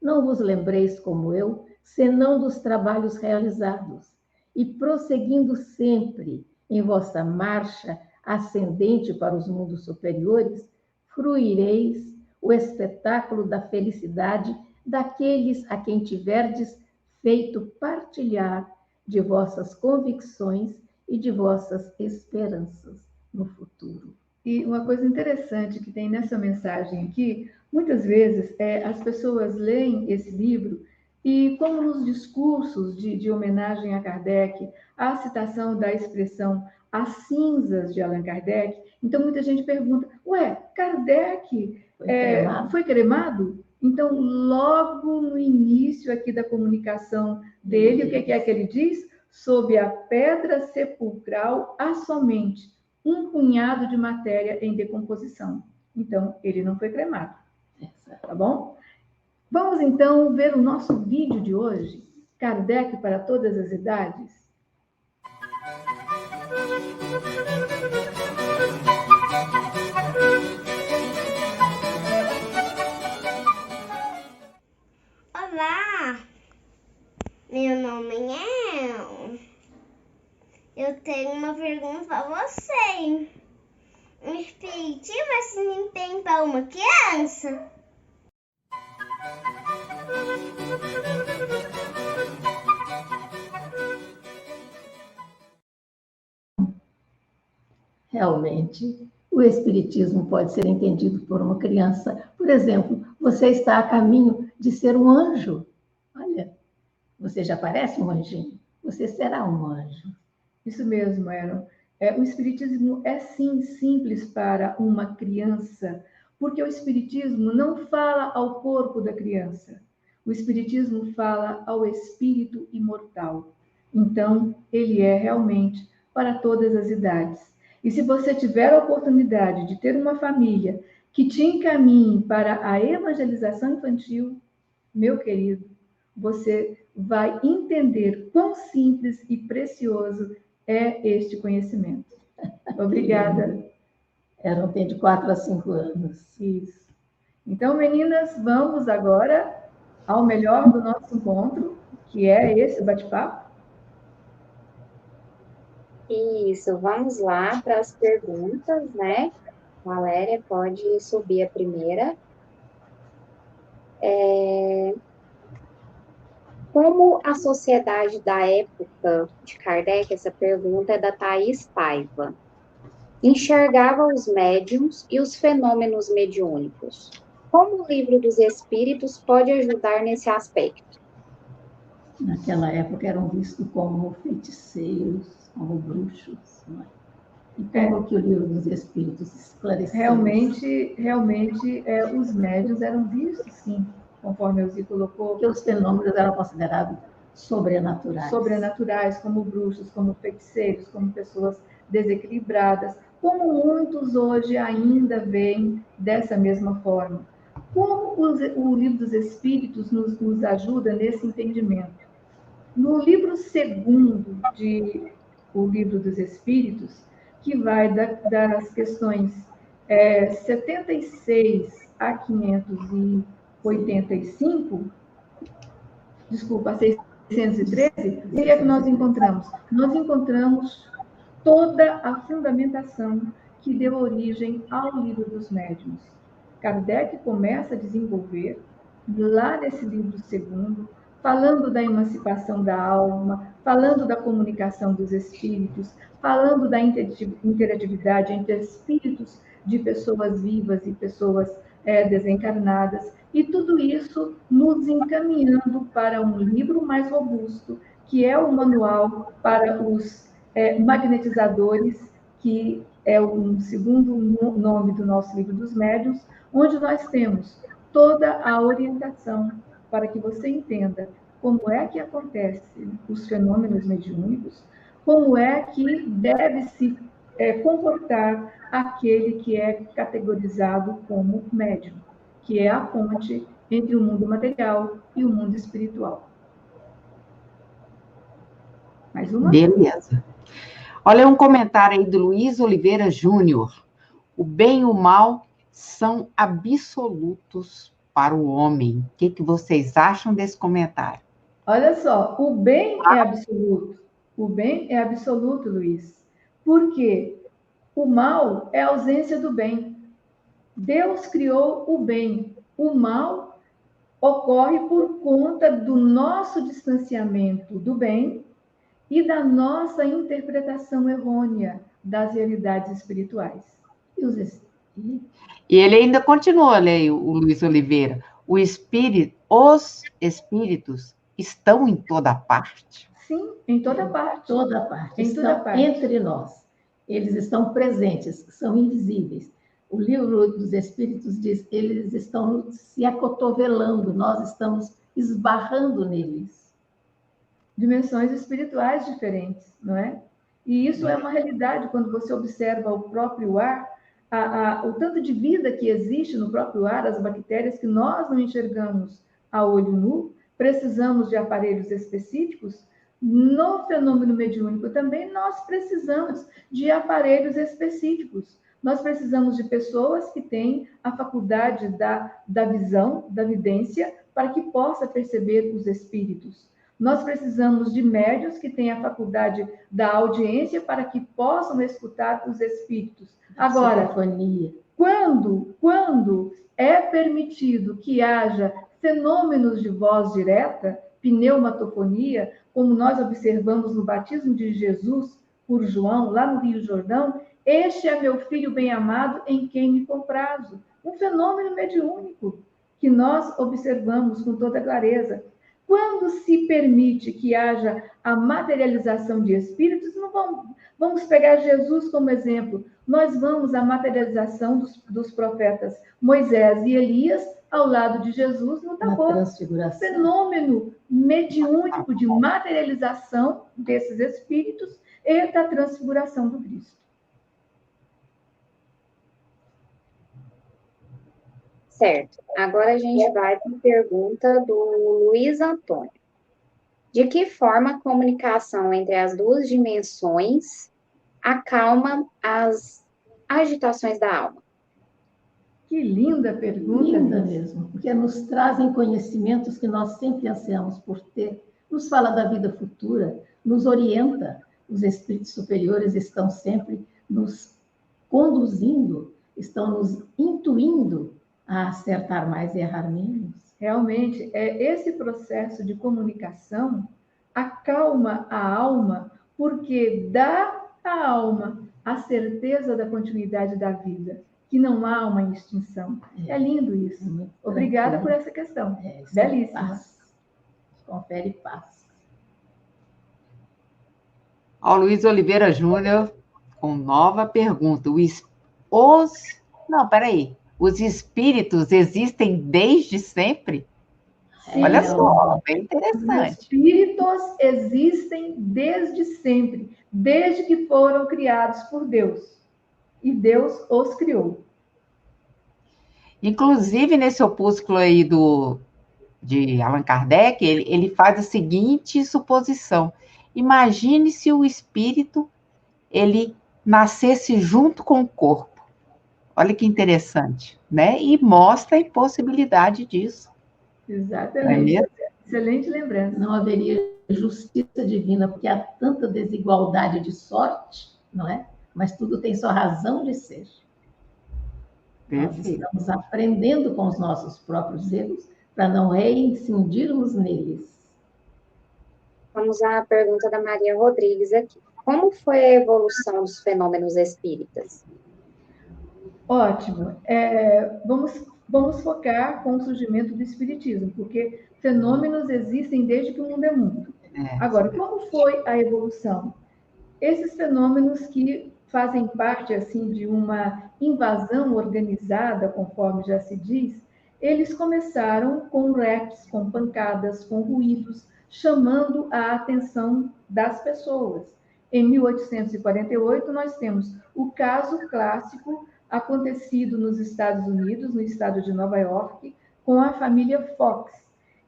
não vos lembreis como eu, senão dos trabalhos realizados, e prosseguindo sempre em vossa marcha ascendente para os mundos superiores, fruireis o espetáculo da felicidade daqueles a quem tiverdes feito partilhar de vossas convicções e de vossas esperanças no futuro. E uma coisa interessante que tem nessa mensagem aqui, muitas vezes as pessoas leem esse livro e, como nos discursos de homenagem a Kardec, a citação da expressão as cinzas de Allan Kardec, então muita gente pergunta, Kardec foi cremado? Então, logo no início aqui da comunicação dele, o que é que ele diz? Sob a pedra sepulcral há somente um punhado de matéria em decomposição. Então, ele não foi cremado. Tá bom? Vamos, então, ver o nosso vídeo de hoje, Kardec para todas as idades. Olá, meu nome é... Eu tenho uma pergunta para você. Um espiritismo assim tem para uma criança? Realmente, o espiritismo pode ser entendido por uma criança. Por exemplo, você está a caminho de ser um anjo. Olha, você já parece um anjinho. Você será um anjo. Isso mesmo, Aaron. O espiritismo é sim simples para uma criança, porque o espiritismo não fala ao corpo da criança. O espiritismo fala ao espírito imortal. Então, ele é realmente para todas as idades. E se você tiver a oportunidade de ter uma família que te encaminhe para a evangelização infantil, meu querido, você vai entender quão simples e precioso é este conhecimento. Obrigada. Aaron tem de 4 a 5 anos. Isso. Então, meninas, vamos agora ao melhor do nosso encontro, que é esse bate-papo. Isso, vamos lá para as perguntas, né? Valéria, pode subir a primeira. Como a sociedade da época de Kardec, essa pergunta é da Thaís Paiva. enxergava os médiums e os fenômenos mediúnicos. Como o Livro dos Espíritos pode ajudar nesse aspecto? Naquela época eram vistos como feiticeiros, como bruxos, não é? E como que o Livro dos Espíritos esclareceu? Realmente, os médiuns eram vistos, sim, conforme a Elzi colocou. Porque os fenômenos eram considerados sobrenaturais. Sobrenaturais, como bruxos, como feiticeiros, como pessoas desequilibradas, como muitos hoje ainda veem dessa mesma forma. Como o Livro dos Espíritos nos ajuda nesse entendimento? No livro segundo o Livro dos Espíritos, que vai das questões 76 a 585, desculpa, a 613, o que é que nós encontramos? Nós encontramos toda a fundamentação que deu origem ao Livro dos Médiuns. Kardec começa a desenvolver, lá nesse livro segundo, falando da emancipação da alma, falando da comunicação dos espíritos, falando da interatividade entre espíritos de pessoas vivas e pessoas desencarnadas, e tudo isso nos encaminhando para um livro mais robusto, que é o manual para os magnetizadores, que é um segundo nome do nosso Livro dos Médiuns, onde nós temos toda a orientação para que você entenda como é que acontecem os fenômenos mediúnicos, como é que deve se comportar aquele que é categorizado como médium, que é a ponte entre o mundo material e o mundo espiritual. Mais uma? Beleza. Olha um comentário aí do Luiz Oliveira Júnior. O bem e o mal são absolutos para o homem. O que vocês acham desse comentário? Olha só, o bem é absoluto. O bem é absoluto, Luiz. Por quê? O mal é a ausência do bem. Deus criou o bem. O mal ocorre por conta do nosso distanciamento do bem e da nossa interpretação errônea das realidades espirituais. E ele ainda continua, né, o Luiz Oliveira. Os espíritos estão em toda parte. Sim, em toda parte. Toda parte. Em toda parte. Entre nós. Eles estão presentes, são invisíveis. O Livro dos Espíritos diz, eles estão se acotovelando, nós estamos esbarrando neles. Dimensões espirituais diferentes, não é? E isso é uma realidade quando você observa o próprio ar, o tanto de vida que existe no próprio ar, as bactérias que nós não enxergamos a olho nu, precisamos de aparelhos específicos. No fenômeno mediúnico também nós precisamos de aparelhos específicos. Nós precisamos de pessoas que têm a faculdade da visão, da vidência, para que possa perceber os espíritos. Nós precisamos de médiuns que têm a faculdade da audiência para que possam escutar os espíritos. Agora, quando é permitido que haja fenômenos de voz direta, pneumatofonia, como nós observamos no batismo de Jesus por João, lá no Rio Jordão, este é meu filho bem-amado em quem me comprazo. Um fenômeno mediúnico que nós observamos com toda clareza. Quando se permite que haja a materialização de espíritos, não vamos pegar Jesus como exemplo. Nós vamos à materialização dos profetas Moisés e Elias ao lado de Jesus no Tabor. Fenômeno mediúnico de materialização desses espíritos e da transfiguração do Cristo. Certo. Agora a gente vai para a pergunta do Luiz Antônio. De que forma a comunicação entre as duas dimensões acalma as agitações da alma? Que linda pergunta. Linda mesmo, porque nos trazem conhecimentos que nós sempre ansiamos por ter, nos fala da vida futura, nos orienta. Os espíritos superiores estão sempre nos conduzindo, estão nos intuindo a acertar mais e errar menos. Realmente, esse processo de comunicação acalma a alma, porque dá à alma a certeza da continuidade da vida, que não há uma extinção. É lindo isso. Obrigada por essa questão. Belíssima. Paz. Confere paz. Ó, Luiz Oliveira Júnior, com nova pergunta. Os espíritos existem desde sempre? Sim, Olha só, bem os interessante. espíritos existem desde sempre, desde que foram criados por Deus. E Deus os criou. Inclusive, nesse opúsculo aí de Allan Kardec, ele faz a seguinte suposição. Imagine se o espírito, ele nascesse junto com o corpo. Olha que interessante, né? E mostra a impossibilidade disso. Exatamente. É Excelente lembrança. Não haveria justiça divina, porque há tanta desigualdade de sorte, não é? Mas tudo tem sua razão de ser. Nós estamos aprendendo com os nossos próprios erros para não reincidirmos neles. Vamos à pergunta da Maria Rodrigues aqui. Como foi a evolução dos fenômenos espíritas? Ótimo. Vamos focar com o surgimento do Espiritismo, porque fenômenos existem desde que o mundo é mundo. Agora, como foi a evolução? Esses fenômenos que fazem parte assim de uma invasão organizada, conforme já se diz, eles começaram com raps, com pancadas, com ruídos, chamando a atenção das pessoas. Em 1848, nós temos o caso clássico acontecido nos Estados Unidos, no estado de Nova York, com a família Fox,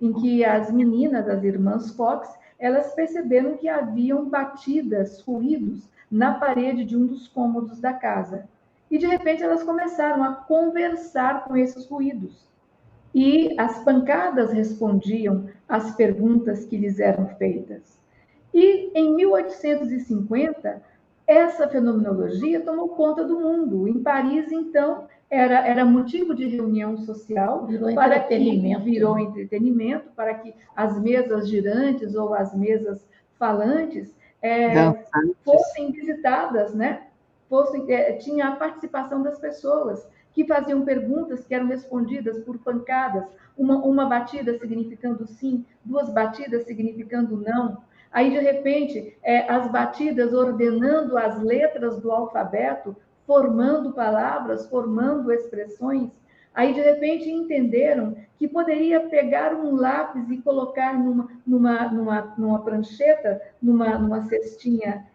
em que as meninas, as irmãs Fox, elas perceberam que haviam batidas, ruídos, na parede de um dos cômodos da casa. E, de repente, elas começaram a conversar com esses ruídos. E as pancadas respondiam às perguntas que lhes eram feitas. E, em 1850, essa fenomenologia tomou conta do mundo. Em Paris, então, era motivo de reunião social. Virou entretenimento, para que as mesas girantes ou as mesas falantes fossem visitadas, né? Tinha a participação das pessoas, que faziam perguntas que eram respondidas por pancadas, uma batida significando sim, duas batidas significando não. Aí, de repente, as batidas ordenando as letras do alfabeto, formando palavras, formando expressões. Aí, de repente, entenderam que poderia pegar um lápis e colocar numa prancheta, numa cestinha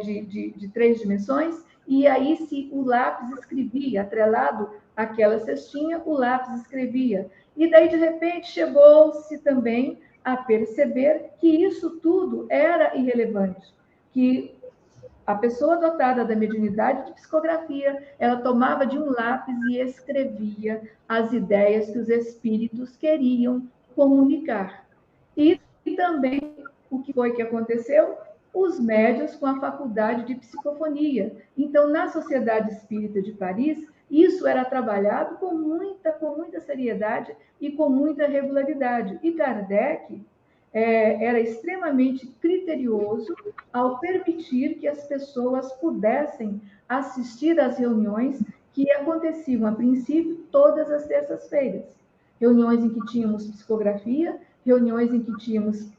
de 3 dimensões, e aí, se o lápis escrevia, atrelado àquela cestinha, o lápis escrevia. E daí, de repente, chegou-se também a perceber que isso tudo era irrelevante, que a pessoa dotada da mediunidade de psicografia, ela tomava de um lápis e escrevia as ideias que os espíritos queriam comunicar. E também, o que foi que aconteceu? Os médiuns com a faculdade de psicofonia. Então, na Sociedade Espírita de Paris, isso era trabalhado com muita seriedade e com muita regularidade. E Kardec era extremamente criterioso ao permitir que as pessoas pudessem assistir às reuniões que aconteciam, a princípio, todas as terças-feiras. Reuniões em que tínhamos psicografia, reuniões em que tínhamos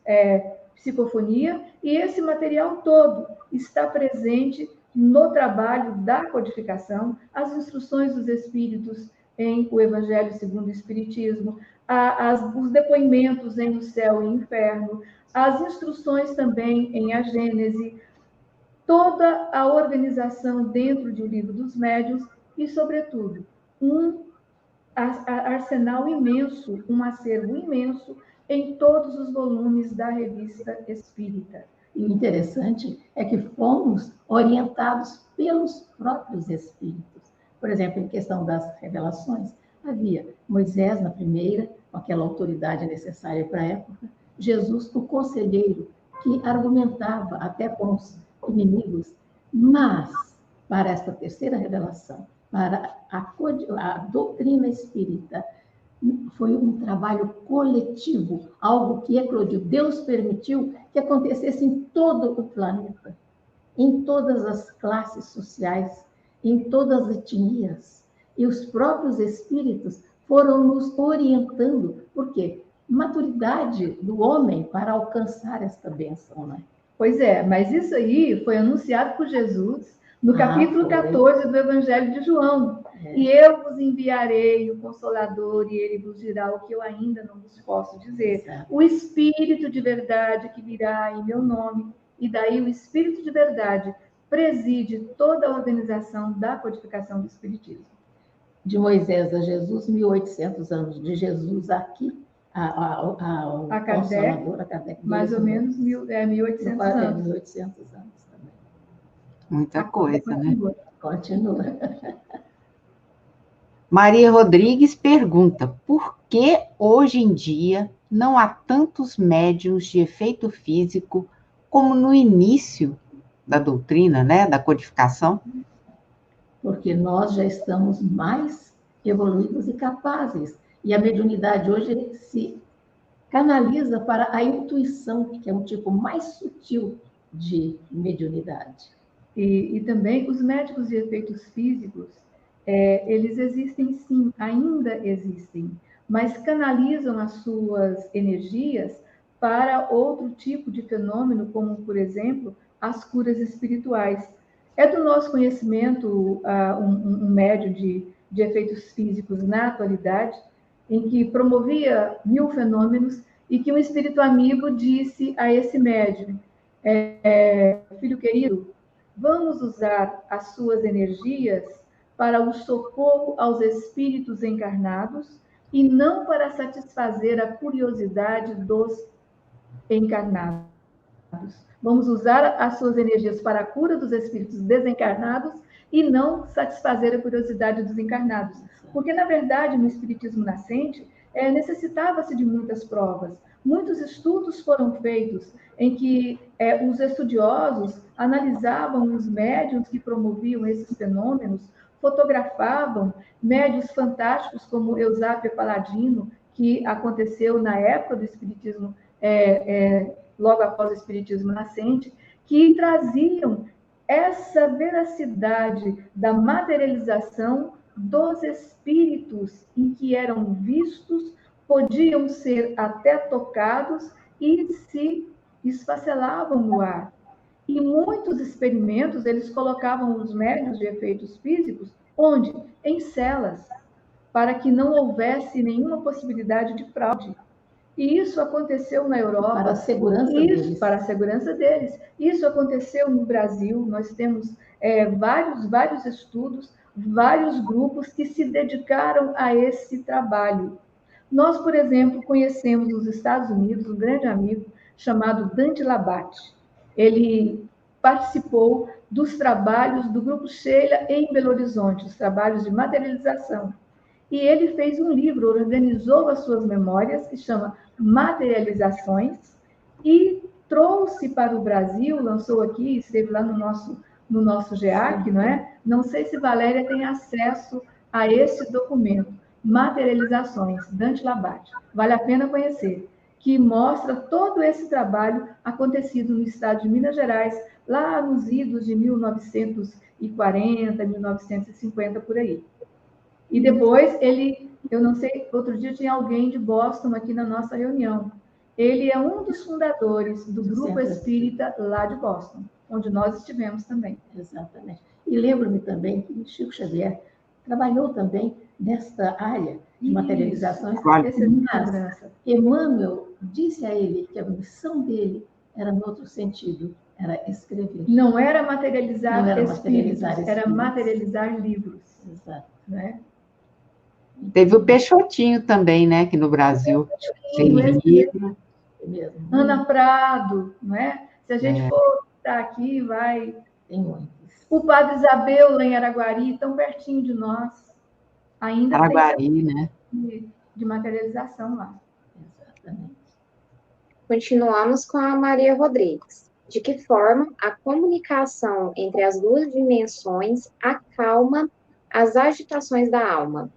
psicofonia, e esse material todo está presente no trabalho da codificação, as instruções dos espíritos em O Evangelho segundo o Espiritismo, os depoimentos em O Céu e Inferno, as instruções também em A Gênese, toda a organização dentro de O Livro dos Médiuns e, sobretudo, um arsenal imenso, um acervo imenso em todos os volumes da Revista Espírita. E o interessante é que fomos orientados pelos próprios espíritos. Por exemplo, em questão das revelações, havia Moisés na primeira, com aquela autoridade necessária para a época, Jesus, o conselheiro, que argumentava até com os inimigos, mas, para esta terceira revelação, para a doutrina espírita, foi um trabalho coletivo, algo que eclodiu. Deus permitiu que acontecesse em todo o planeta. em todas as classes sociais, em todas as etnias. E os próprios espíritos foram nos orientando. Por quê? Maturidade do homem para alcançar esta bênção, né? Pois é, mas isso aí foi anunciado por Jesus no capítulo 14 do Evangelho de João. E eu vos enviarei o Consolador, e ele vos dirá o que eu ainda não vos posso dizer. Exato. O Espírito de verdade que virá em meu nome. E daí o Espírito de verdade preside toda a organização da codificação do Espiritismo. De Moisés a Jesus, 1800 anos. De Jesus aqui, A Kardec, Consolador, a Kardec. mais ou menos 1800 anos. 1800 anos também. Muita coisa, né? Continua. Maria Rodrigues pergunta: por que hoje em dia não há tantos médiuns de efeito físico como no início da doutrina, né, da codificação? Porque nós já estamos mais evoluídos e capazes. E a mediunidade hoje se canaliza para a intuição, que é um tipo mais sutil de mediunidade. E também os médicos de efeitos físicos, eles existem sim, ainda existem, mas canalizam as suas energias para outro tipo de fenômeno, como, por exemplo, as curas espirituais. É do nosso conhecimento um médium de efeitos físicos na atualidade, em que promovia 1000 fenômenos e que um espírito amigo disse a esse médium: filho querido, vamos usar as suas energias para o socorro aos espíritos encarnados e não para satisfazer a curiosidade dos encarnados. Vamos usar as suas energias para a cura dos espíritos desencarnados e não satisfazer a curiosidade dos encarnados. Porque, na verdade, no espiritismo nascente, necessitava-se de muitas provas. Muitos estudos foram feitos em que os estudiosos analisavam os médiuns que promoviam esses fenômenos, fotografavam médiuns fantásticos como Eusápia Paladino, que aconteceu na época do espiritismo, logo após o espiritismo nascente, que traziam essa veracidade da materialização dos espíritos em que eram vistos, podiam ser até tocados e se esfacelavam no ar. E muitos experimentos, eles colocavam os médiuns de efeitos físicos, onde? Em celas, para que não houvesse nenhuma possibilidade de fraude. E isso aconteceu na Europa. Para a segurança deles. Para a segurança deles. Isso aconteceu no Brasil. Nós temos vários estudos, vários grupos que se dedicaram a esse trabalho. Nós, por exemplo, conhecemos nos Estados Unidos um grande amigo chamado Dante Labate. Ele participou dos trabalhos do Grupo Sheila em Belo Horizonte, os trabalhos de materialização. E ele fez um livro, organizou as suas memórias, que chama Materializações, e trouxe para o Brasil, lançou aqui, esteve lá no nosso GEAC, não é? Não sei se Valéria tem acesso a esse documento, Materializações, Dante Labate. Vale a pena conhecer, que mostra todo esse trabalho acontecido no estado de Minas Gerais, lá nos idos de 1940, 1950, por aí. E depois eu não sei, outro dia tinha alguém de Boston aqui na nossa reunião. Ele é um dos fundadores do Grupo Espírita lá de Boston, onde nós estivemos também. Exatamente. E lembro-me também que Chico Xavier trabalhou também nesta área de materializações. Mas Emmanuel disse a ele que a missão dele era no outro sentido, era escrever. Não era materializar espíritos, era materializar livros. Exato. Né? Teve o Peixotinho também, né, aqui no Brasil. Tem livro. Ana Prado, não é? Se a gente for estar aqui, vai... Tem muitos. O Padre Isabel, lá em Araguari, tão pertinho de nós. Ainda Araguari, tem né? de materialização lá. Exatamente. Continuamos com a Maria Rodrigues. De que forma a comunicação entre as duas dimensões acalma as agitações da alma?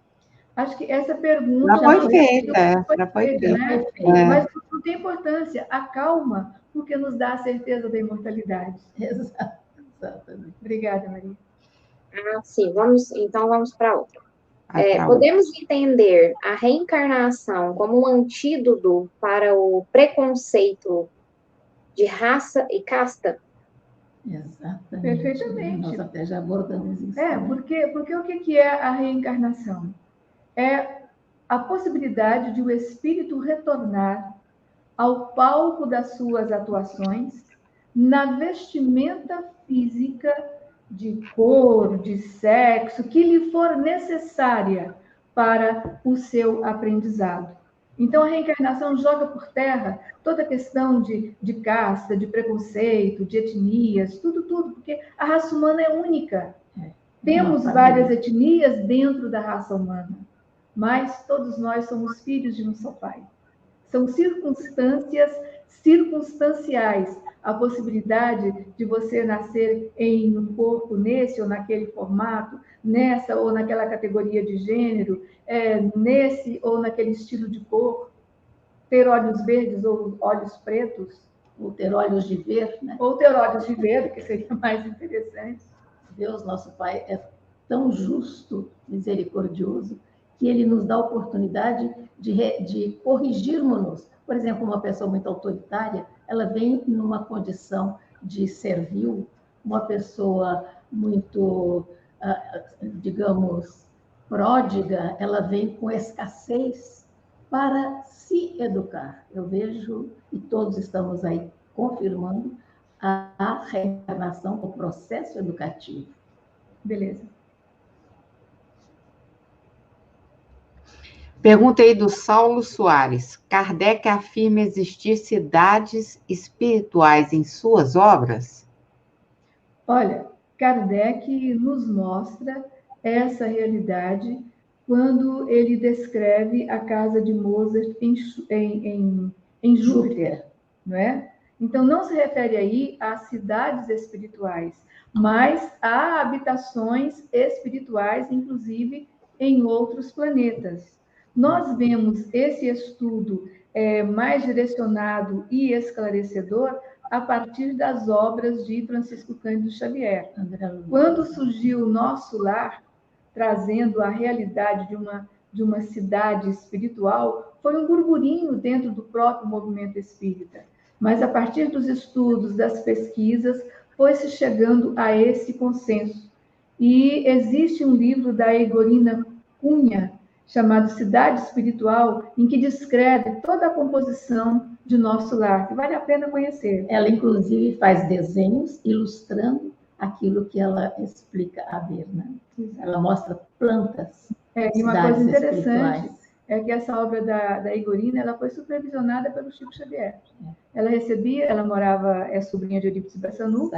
Acho que essa pergunta... Já foi feita, já foi feita. Né? Mas não tem importância. Acalma, porque nos dá a certeza da imortalidade. Exato. Exatamente. Obrigada, Maria. Ah, sim, então vamos para outra. Vai pra Podemos entender a reencarnação como um antídoto para o preconceito de raça e casta? Exatamente. Perfeitamente. Nós até já abordamos isso. Porque o que é a reencarnação? É a possibilidade de o espírito retornar ao palco das suas atuações na vestimenta física de cor, de sexo, que lhe for necessária para o seu aprendizado. Então, a reencarnação joga por terra toda a questão de casta, de preconceito, de etnias, tudo, porque a raça humana é única. Temos várias etnias dentro da raça humana, mas todos nós somos filhos de um só pai. São circunstâncias circunstanciais. A possibilidade de você nascer em um corpo nesse ou naquele formato, nessa ou naquela categoria de gênero, nesse ou naquele estilo de cor, ter olhos verdes ou olhos pretos, Ou ter olhos de ver, né? ou ter olhos de ver, que seria mais interessante. Deus, nosso Pai, é tão justo, misericordioso, que Ele nos dá a oportunidade de corrigirmos-nos. Por exemplo, uma pessoa muito autoritária, ela vem numa condição de servil, uma pessoa muito, digamos, pródiga, ela vem com escassez para se educar. Eu vejo, e todos estamos aí confirmando, a reencarnação, o processo educativo. Beleza. Pergunta aí do Saulo Soares. Kardec afirma existir cidades espirituais em suas obras? Olha, Kardec nos mostra essa realidade quando ele descreve a casa de Mozart em Júpiter, não é? Então, não se refere aí a cidades espirituais, mas a habitações espirituais, inclusive em outros planetas. Nós vemos esse estudo mais direcionado e esclarecedor a partir das obras de Francisco Cândido Xavier. Quando surgiu o Nosso Lar, trazendo a realidade de uma cidade espiritual, foi um burburinho dentro do próprio movimento espírita. Mas, a partir dos estudos, das pesquisas, foi-se chegando a esse consenso. E existe um livro da Igorina Cunha, chamado Cidade Espiritual, em que descreve toda a composição de Nosso Lar, que vale a pena conhecer. Ela, inclusive, faz desenhos ilustrando aquilo que ela explica a ver, né? Ela mostra plantas. E uma coisa interessante é que essa obra da Igorina, ela foi supervisionada pelo Chico Xavier. Ela morava, é sobrinha de Eurípides Barçanu,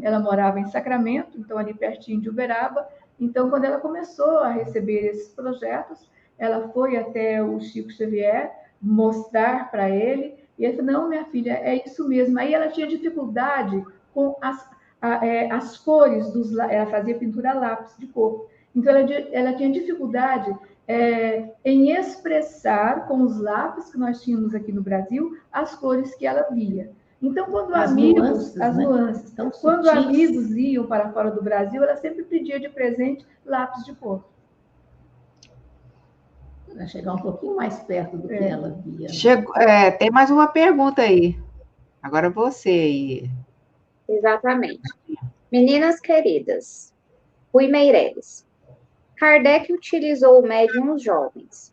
ela morava em Sacramento, então ali pertinho de Uberaba. Então, quando ela começou a receber esses projetos, ela foi até o Chico Xavier mostrar para ele, e ele falou, não, minha filha, é isso mesmo. Aí ela tinha dificuldade com as cores, ela fazia pintura a lápis de cor. Então, ela tinha dificuldade em expressar com os lápis que nós tínhamos aqui no Brasil as cores que ela via. Então, quando as nuances, quando amigos iam para fora do Brasil, ela sempre pedia de presente lápis de cor. Para chegar um pouquinho mais perto do que ela via. Tem mais uma pergunta aí. Agora você aí. Exatamente. Meninas queridas, Rui Meireles. Kardec utilizou médiuns jovens.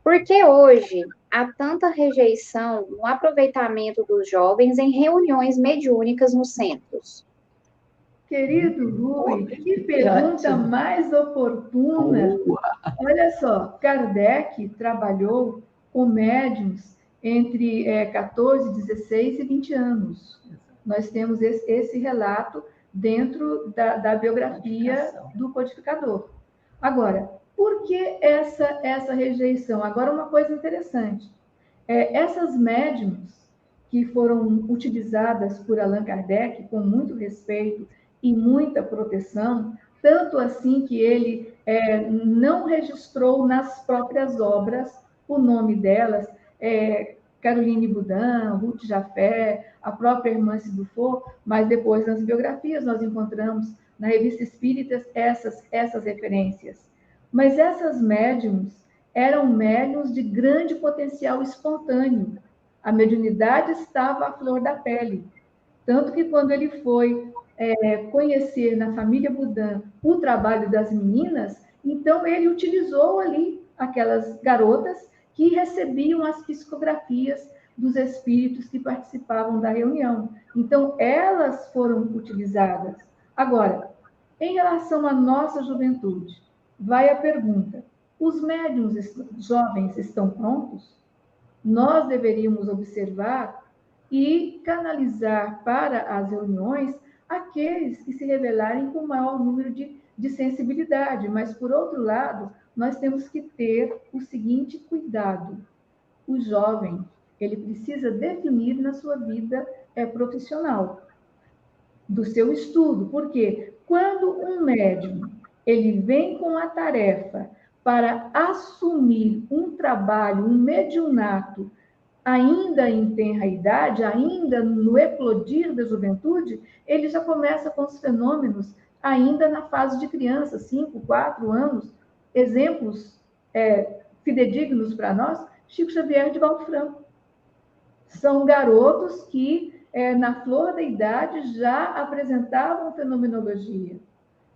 Por que hoje há tanta rejeição no aproveitamento dos jovens em reuniões mediúnicas nos centros? Querido Rui, que pergunta mais oportuna. Olha só, Kardec trabalhou com médiuns entre 14, 16 e 20 anos. Nós temos esse relato dentro da biografia do codificador. Agora, por que essa rejeição? Agora, uma coisa interessante. Essas médiuns que foram utilizadas por Allan Kardec com muito respeito e muita proteção, tanto assim que ele não registrou nas próprias obras o nome delas, Caroline Boudin, Ruth Jafé, a própria irmã Sidufo, mas depois nas biografias nós encontramos na Revista Espírita essas referências. Mas essas médiums eram médiums de grande potencial espontâneo. A mediunidade estava à flor da pele. Tanto que quando ele foi conhecer na família Boudin o trabalho das meninas, então ele utilizou ali aquelas garotas que recebiam as psicografias dos espíritos que participavam da reunião. Então, elas foram utilizadas. Agora, em relação à nossa juventude, vai a pergunta: os médiuns jovens estão prontos? Nós deveríamos observar e canalizar para as reuniões aqueles que se revelarem com maior número de sensibilidade. Mas, por outro lado, nós temos que ter o seguinte cuidado: o jovem, ele precisa definir na sua vida profissional, do seu estudo, porque quando um médium ele vem com a tarefa para assumir um trabalho, um mediunato, ainda em tenra idade, ainda no eclodir da juventude, ele já começa com os fenômenos ainda na fase de criança, 5, 4 anos. Exemplos fidedignos para nós, Chico Xavier e Divaldo Franco. São garotos que, na flor da idade, já apresentavam fenomenologia.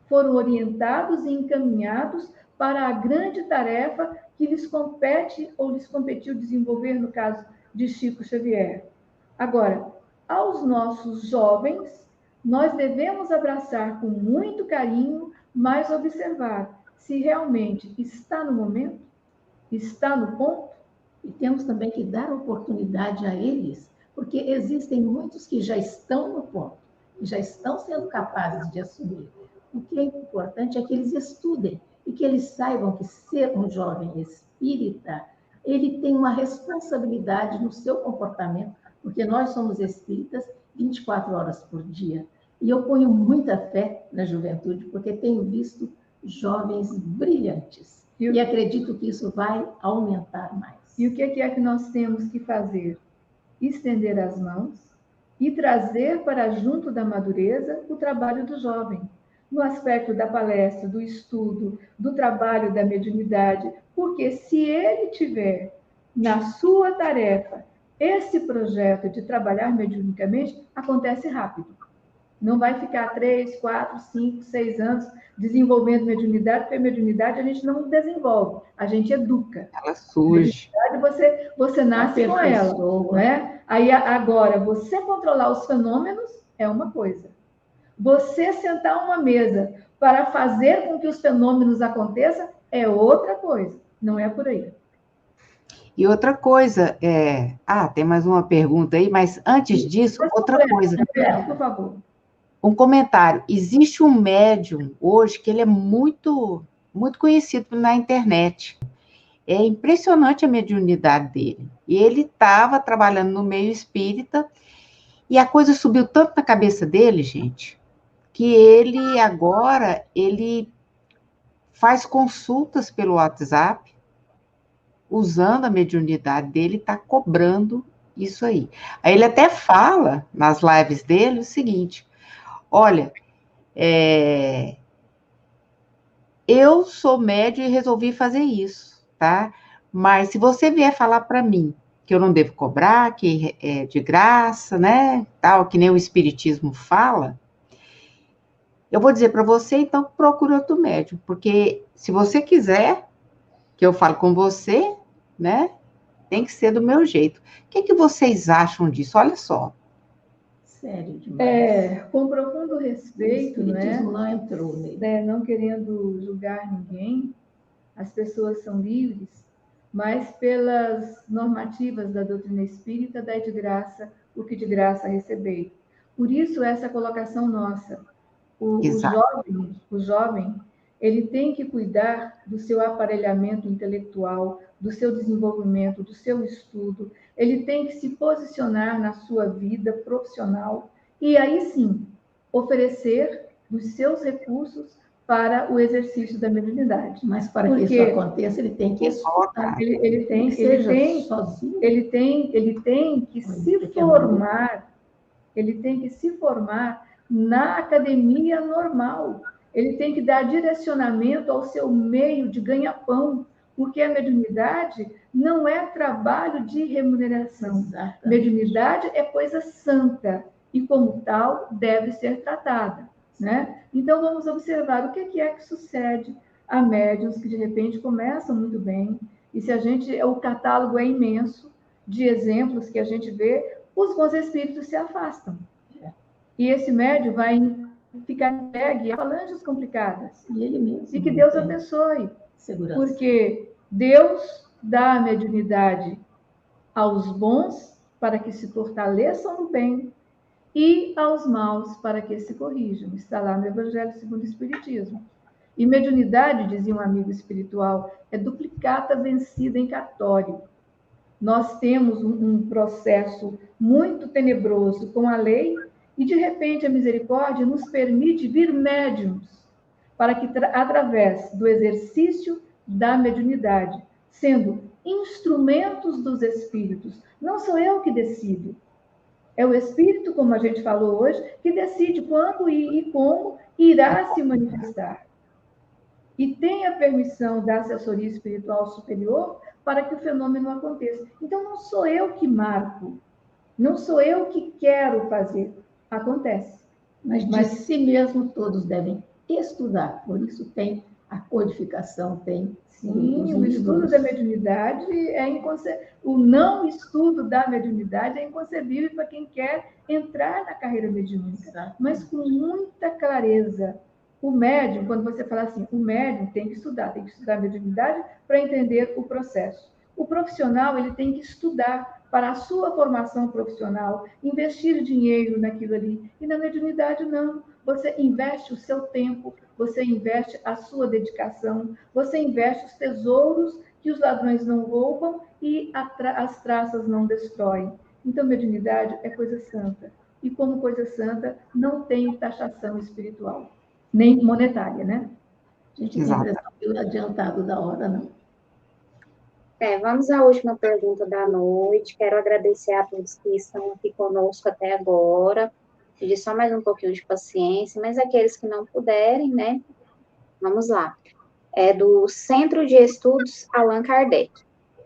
Foram orientados e encaminhados para a grande tarefa que lhes compete ou lhes competiu desenvolver, no caso de Chico Xavier. Agora, aos nossos jovens, nós devemos abraçar com muito carinho, mas observar se realmente está no momento, está no ponto. E temos também que dar oportunidade a eles, porque existem muitos que já estão no ponto, que já estão sendo capazes de assumir. O que é importante é que eles estudem e que eles saibam que ser um jovem espírita, ele tem uma responsabilidade no seu comportamento, porque nós somos espíritas 24 horas por dia. E eu ponho muita fé na juventude, porque tenho visto jovens brilhantes. E acredito que isso vai aumentar mais. E o que é que nós temos que fazer? Estender as mãos e trazer para junto da madureza o trabalho do jovem, no aspecto da palestra, do estudo, do trabalho da mediunidade, porque se ele tiver na sua tarefa esse projeto de trabalhar mediunicamente, acontece rápido. Não vai ficar 3, 4, 5, 6 anos desenvolvendo mediunidade, porque a mediunidade a gente não desenvolve, a gente educa. Ela surge. A mediunidade você nasce com ela, não é? Aí agora, você controlar os fenômenos é uma coisa. Você sentar uma mesa para fazer com que os fenômenos aconteçam é outra coisa. Não é por aí. E outra coisa, tem mais uma pergunta aí, mas antes disso, outra coisa. Por favor. Um comentário. Existe um médium hoje que ele é muito, muito conhecido na internet. É impressionante a mediunidade dele. E ele estava trabalhando no meio espírita e a coisa subiu tanto na cabeça dele, gente, que ele agora, ele faz consultas pelo WhatsApp, usando a mediunidade dele, está cobrando isso aí. Aí ele até fala, nas lives dele, o seguinte: olha, eu sou médium e resolvi fazer isso, tá? Mas se você vier falar para mim que eu não devo cobrar, que é de graça, né, tal, que nem o Espiritismo fala, eu vou dizer para você, então, procure outro médium, porque se você quiser que eu fale com você, né, tem que ser do meu jeito. O que vocês acham disso? Olha só. Sério demais. Com profundo respeito, o espiritismo né? não entrou nele. Não querendo julgar ninguém, as pessoas são livres, mas pelas normativas da doutrina espírita, dai de graça o que de graça recebei. Por isso, essa colocação nossa. O jovem, ele tem que cuidar do seu aparelhamento intelectual, do seu desenvolvimento, do seu estudo. Ele tem que se posicionar na sua vida profissional e aí sim oferecer dos seus recursos para o exercício da mediunidade. Mas para que isso aconteça, ele tem que estudar. Ele tem que se formar, ele tem que se formar na academia normal. Ele tem que dar direcionamento ao seu meio de ganha-pão, porque a mediunidade não é trabalho de remuneração. Exatamente. Mediunidade é coisa santa e, como tal, deve ser tratada, né? Então, vamos observar o que é que sucede a médiuns que, de repente, começam muito bem, e se o catálogo é imenso de exemplos que a gente vê, os bons espíritos se afastam. E esse médium vai ficar entregue a falanges complicadas. E ele mesmo. E que Deus abençoe. Segurança. Porque Deus dá a mediunidade aos bons para que se fortaleçam no bem e aos maus para que se corrijam. Está lá no Evangelho segundo o Espiritismo. E mediunidade, dizia um amigo espiritual, é duplicata vencida em cartório. Nós temos um processo muito tenebroso com a lei e, de repente, a misericórdia nos permite vir médiuns para que, através do exercício da mediunidade, sendo instrumentos dos espíritos, não sou eu que decido, é o espírito, como a gente falou hoje, que decide quando e como irá se manifestar. E tem a permissão da assessoria espiritual superior para que o fenômeno aconteça. Então, não sou eu que marco, não sou eu que quero fazer, acontece. Mas de si mesmo todos devem estudar, por isso tem a codificação, tem... Sim, o estudo da mediunidade é inconcebível. O não estudo da mediunidade é inconcebível para quem quer entrar na carreira mediúnica. Exato. Mas com muita clareza. O médium, quando você fala assim, o médium tem que estudar a mediunidade para entender o processo. O profissional, ele tem que estudar para a sua formação profissional, investir dinheiro naquilo ali. E na mediunidade, não. Você investe o seu tempo, você investe a sua dedicação, você investe os tesouros que os ladrões não roubam e as traças não destroem. Então, mediunidade é coisa santa. E como coisa santa, não tem taxação espiritual, nem monetária, né? A gente tem impressão pelo adiantado da hora, não. Vamos à última pergunta da noite. Quero agradecer a todos que estão aqui conosco até agora. Pedir só mais um pouquinho de paciência, mas aqueles que não puderem, né? Vamos lá. É do Centro de Estudos Allan Kardec.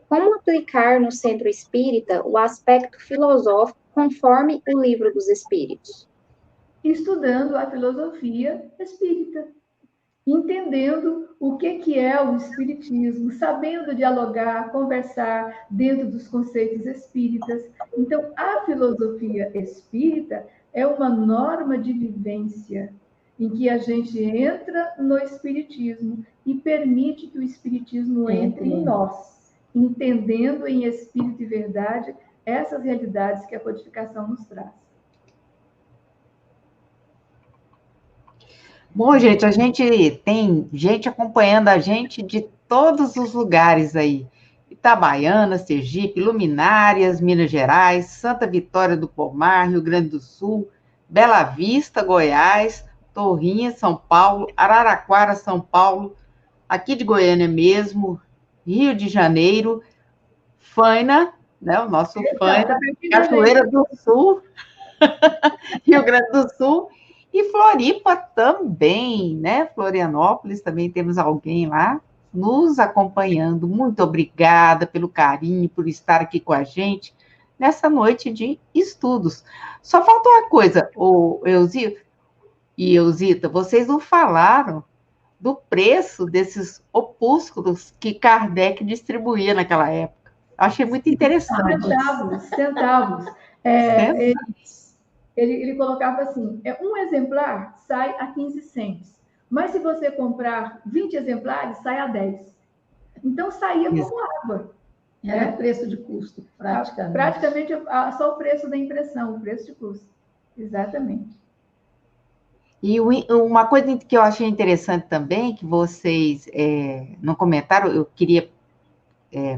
Como aplicar no Centro Espírita o aspecto filosófico conforme o Livro dos Espíritos? Estudando a filosofia espírita, entendendo o que é o espiritismo, sabendo dialogar, conversar dentro dos conceitos espíritas. Então, a filosofia espírita é uma norma de vivência em que a gente entra no espiritismo e permite que o espiritismo entre em nós, entendendo em espírito e verdade essas realidades que a codificação nos traz. Bom, gente, a gente tem gente acompanhando a gente de todos os lugares aí. Itabaiana, Sergipe, Luminárias, Minas Gerais, Santa Vitória do Pomar, Rio Grande do Sul, Bela Vista, Goiás, Torrinha, São Paulo, Araraquara, São Paulo, aqui de Goiânia mesmo, Rio de Janeiro, Faina, né, o nosso Faina, Cachoeira do Sul, Rio Grande do Sul, e Floripa também, né? Florianópolis, também temos alguém lá nos acompanhando. Muito obrigada pelo carinho, por estar aqui com a gente nessa noite de estudos. Só falta uma coisa, Elzita e Elzita, vocês não falaram do preço desses opúsculos que Kardec distribuía naquela época. Achei muito interessante. Centavos. Ele colocava assim, um exemplar sai a 15 cents, mas se você comprar 20 exemplares, sai a 10. Então, saía como água. Era o preço de custo, praticamente. Praticamente só o preço da impressão, o preço de custo. Exatamente. E uma coisa que eu achei interessante também, que vocês não comentaram, eu queria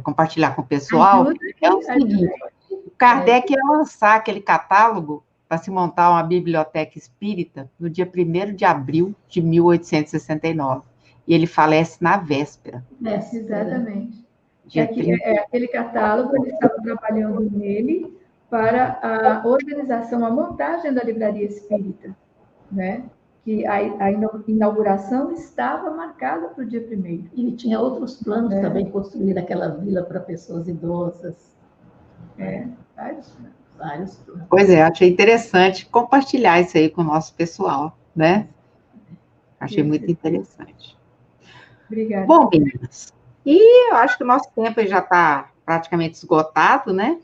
compartilhar com o pessoal, é o seguinte, o Kardec ia lançar aquele catálogo para se montar uma biblioteca espírita no dia 1º de abril de 1869. E ele falece na véspera. Exatamente. Dia 30. Aquele catálogo, ele estava trabalhando nele para a organização, a montagem da livraria espírita, né? Que a inauguração estava marcada para o dia 1º. E tinha outros planos também, construir aquela vila para pessoas idosas. Vários planos. Pois é, achei interessante compartilhar isso aí com o nosso pessoal, né? Achei muito interessante. Obrigada. Bom, meninas, e eu acho que o nosso tempo já está praticamente esgotado, né?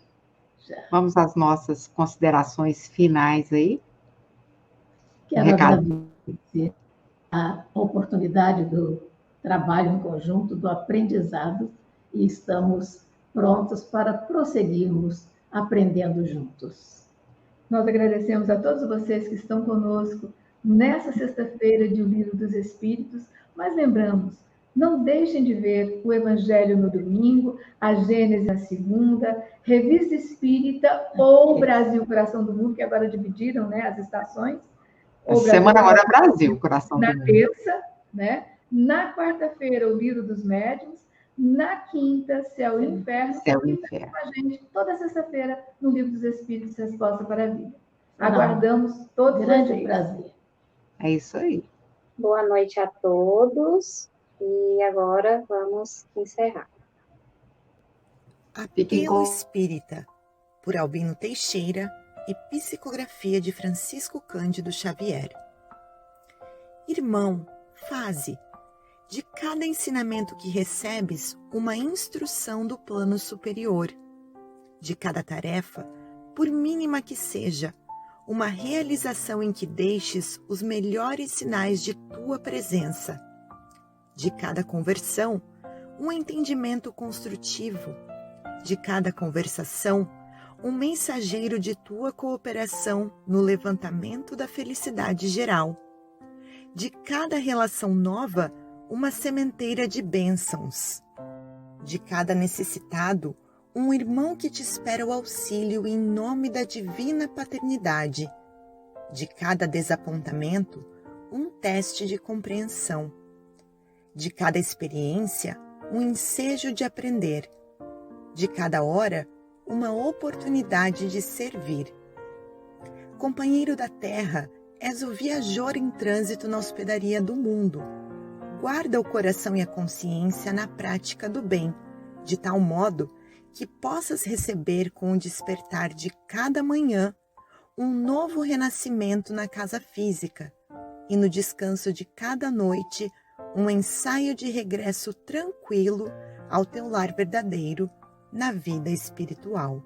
Já. Vamos às nossas considerações finais aí. Quero agradecer a oportunidade do trabalho em conjunto, do aprendizado, e estamos prontos para prosseguirmos aprendendo juntos. Nós agradecemos a todos vocês que estão conosco nessa sexta-feira de O Livro dos Espíritos, mas lembramos, não deixem de ver o Evangelho no domingo, a Gênesis na segunda, Revista Espírita ou Brasil, Coração do Mundo, que agora dividiram, né, as estações. Essa semana agora é Brasil, Coração do Mundo. Na terça, né? Na quarta-feira, o Livro dos Médiuns. Na quinta, Céu e Inferno. Céu e Inferno. Com a gente toda sexta-feira no Livro dos Espíritos, Resposta para a Vida. Aguardamos todos vocês. Grande prazer. É isso aí. Boa noite a todos. E agora vamos encerrar. Apelo Espírita, por Albino Teixeira e psicografia de Francisco Cândido Xavier. Irmão, faze de cada ensinamento que recebes uma instrução do plano superior. De cada tarefa, por mínima que seja, uma realização em que deixes os melhores sinais de tua presença. De cada conversão, um entendimento construtivo. De cada conversação, um mensageiro de tua cooperação no levantamento da felicidade geral. De cada relação nova, uma sementeira de bênçãos. De cada necessitado, um irmão que te espera o auxílio em nome da divina paternidade. De cada desapontamento, um teste de compreensão. De cada experiência, um ensejo de aprender. De cada hora, uma oportunidade de servir. Companheiro da terra, és o viajor em trânsito na hospedaria do mundo. Guarda o coração e a consciência na prática do bem, de tal modo que possas receber com o despertar de cada manhã um novo renascimento na casa física e no descanso de cada noite um ensaio de regresso tranquilo ao teu lar verdadeiro na vida espiritual.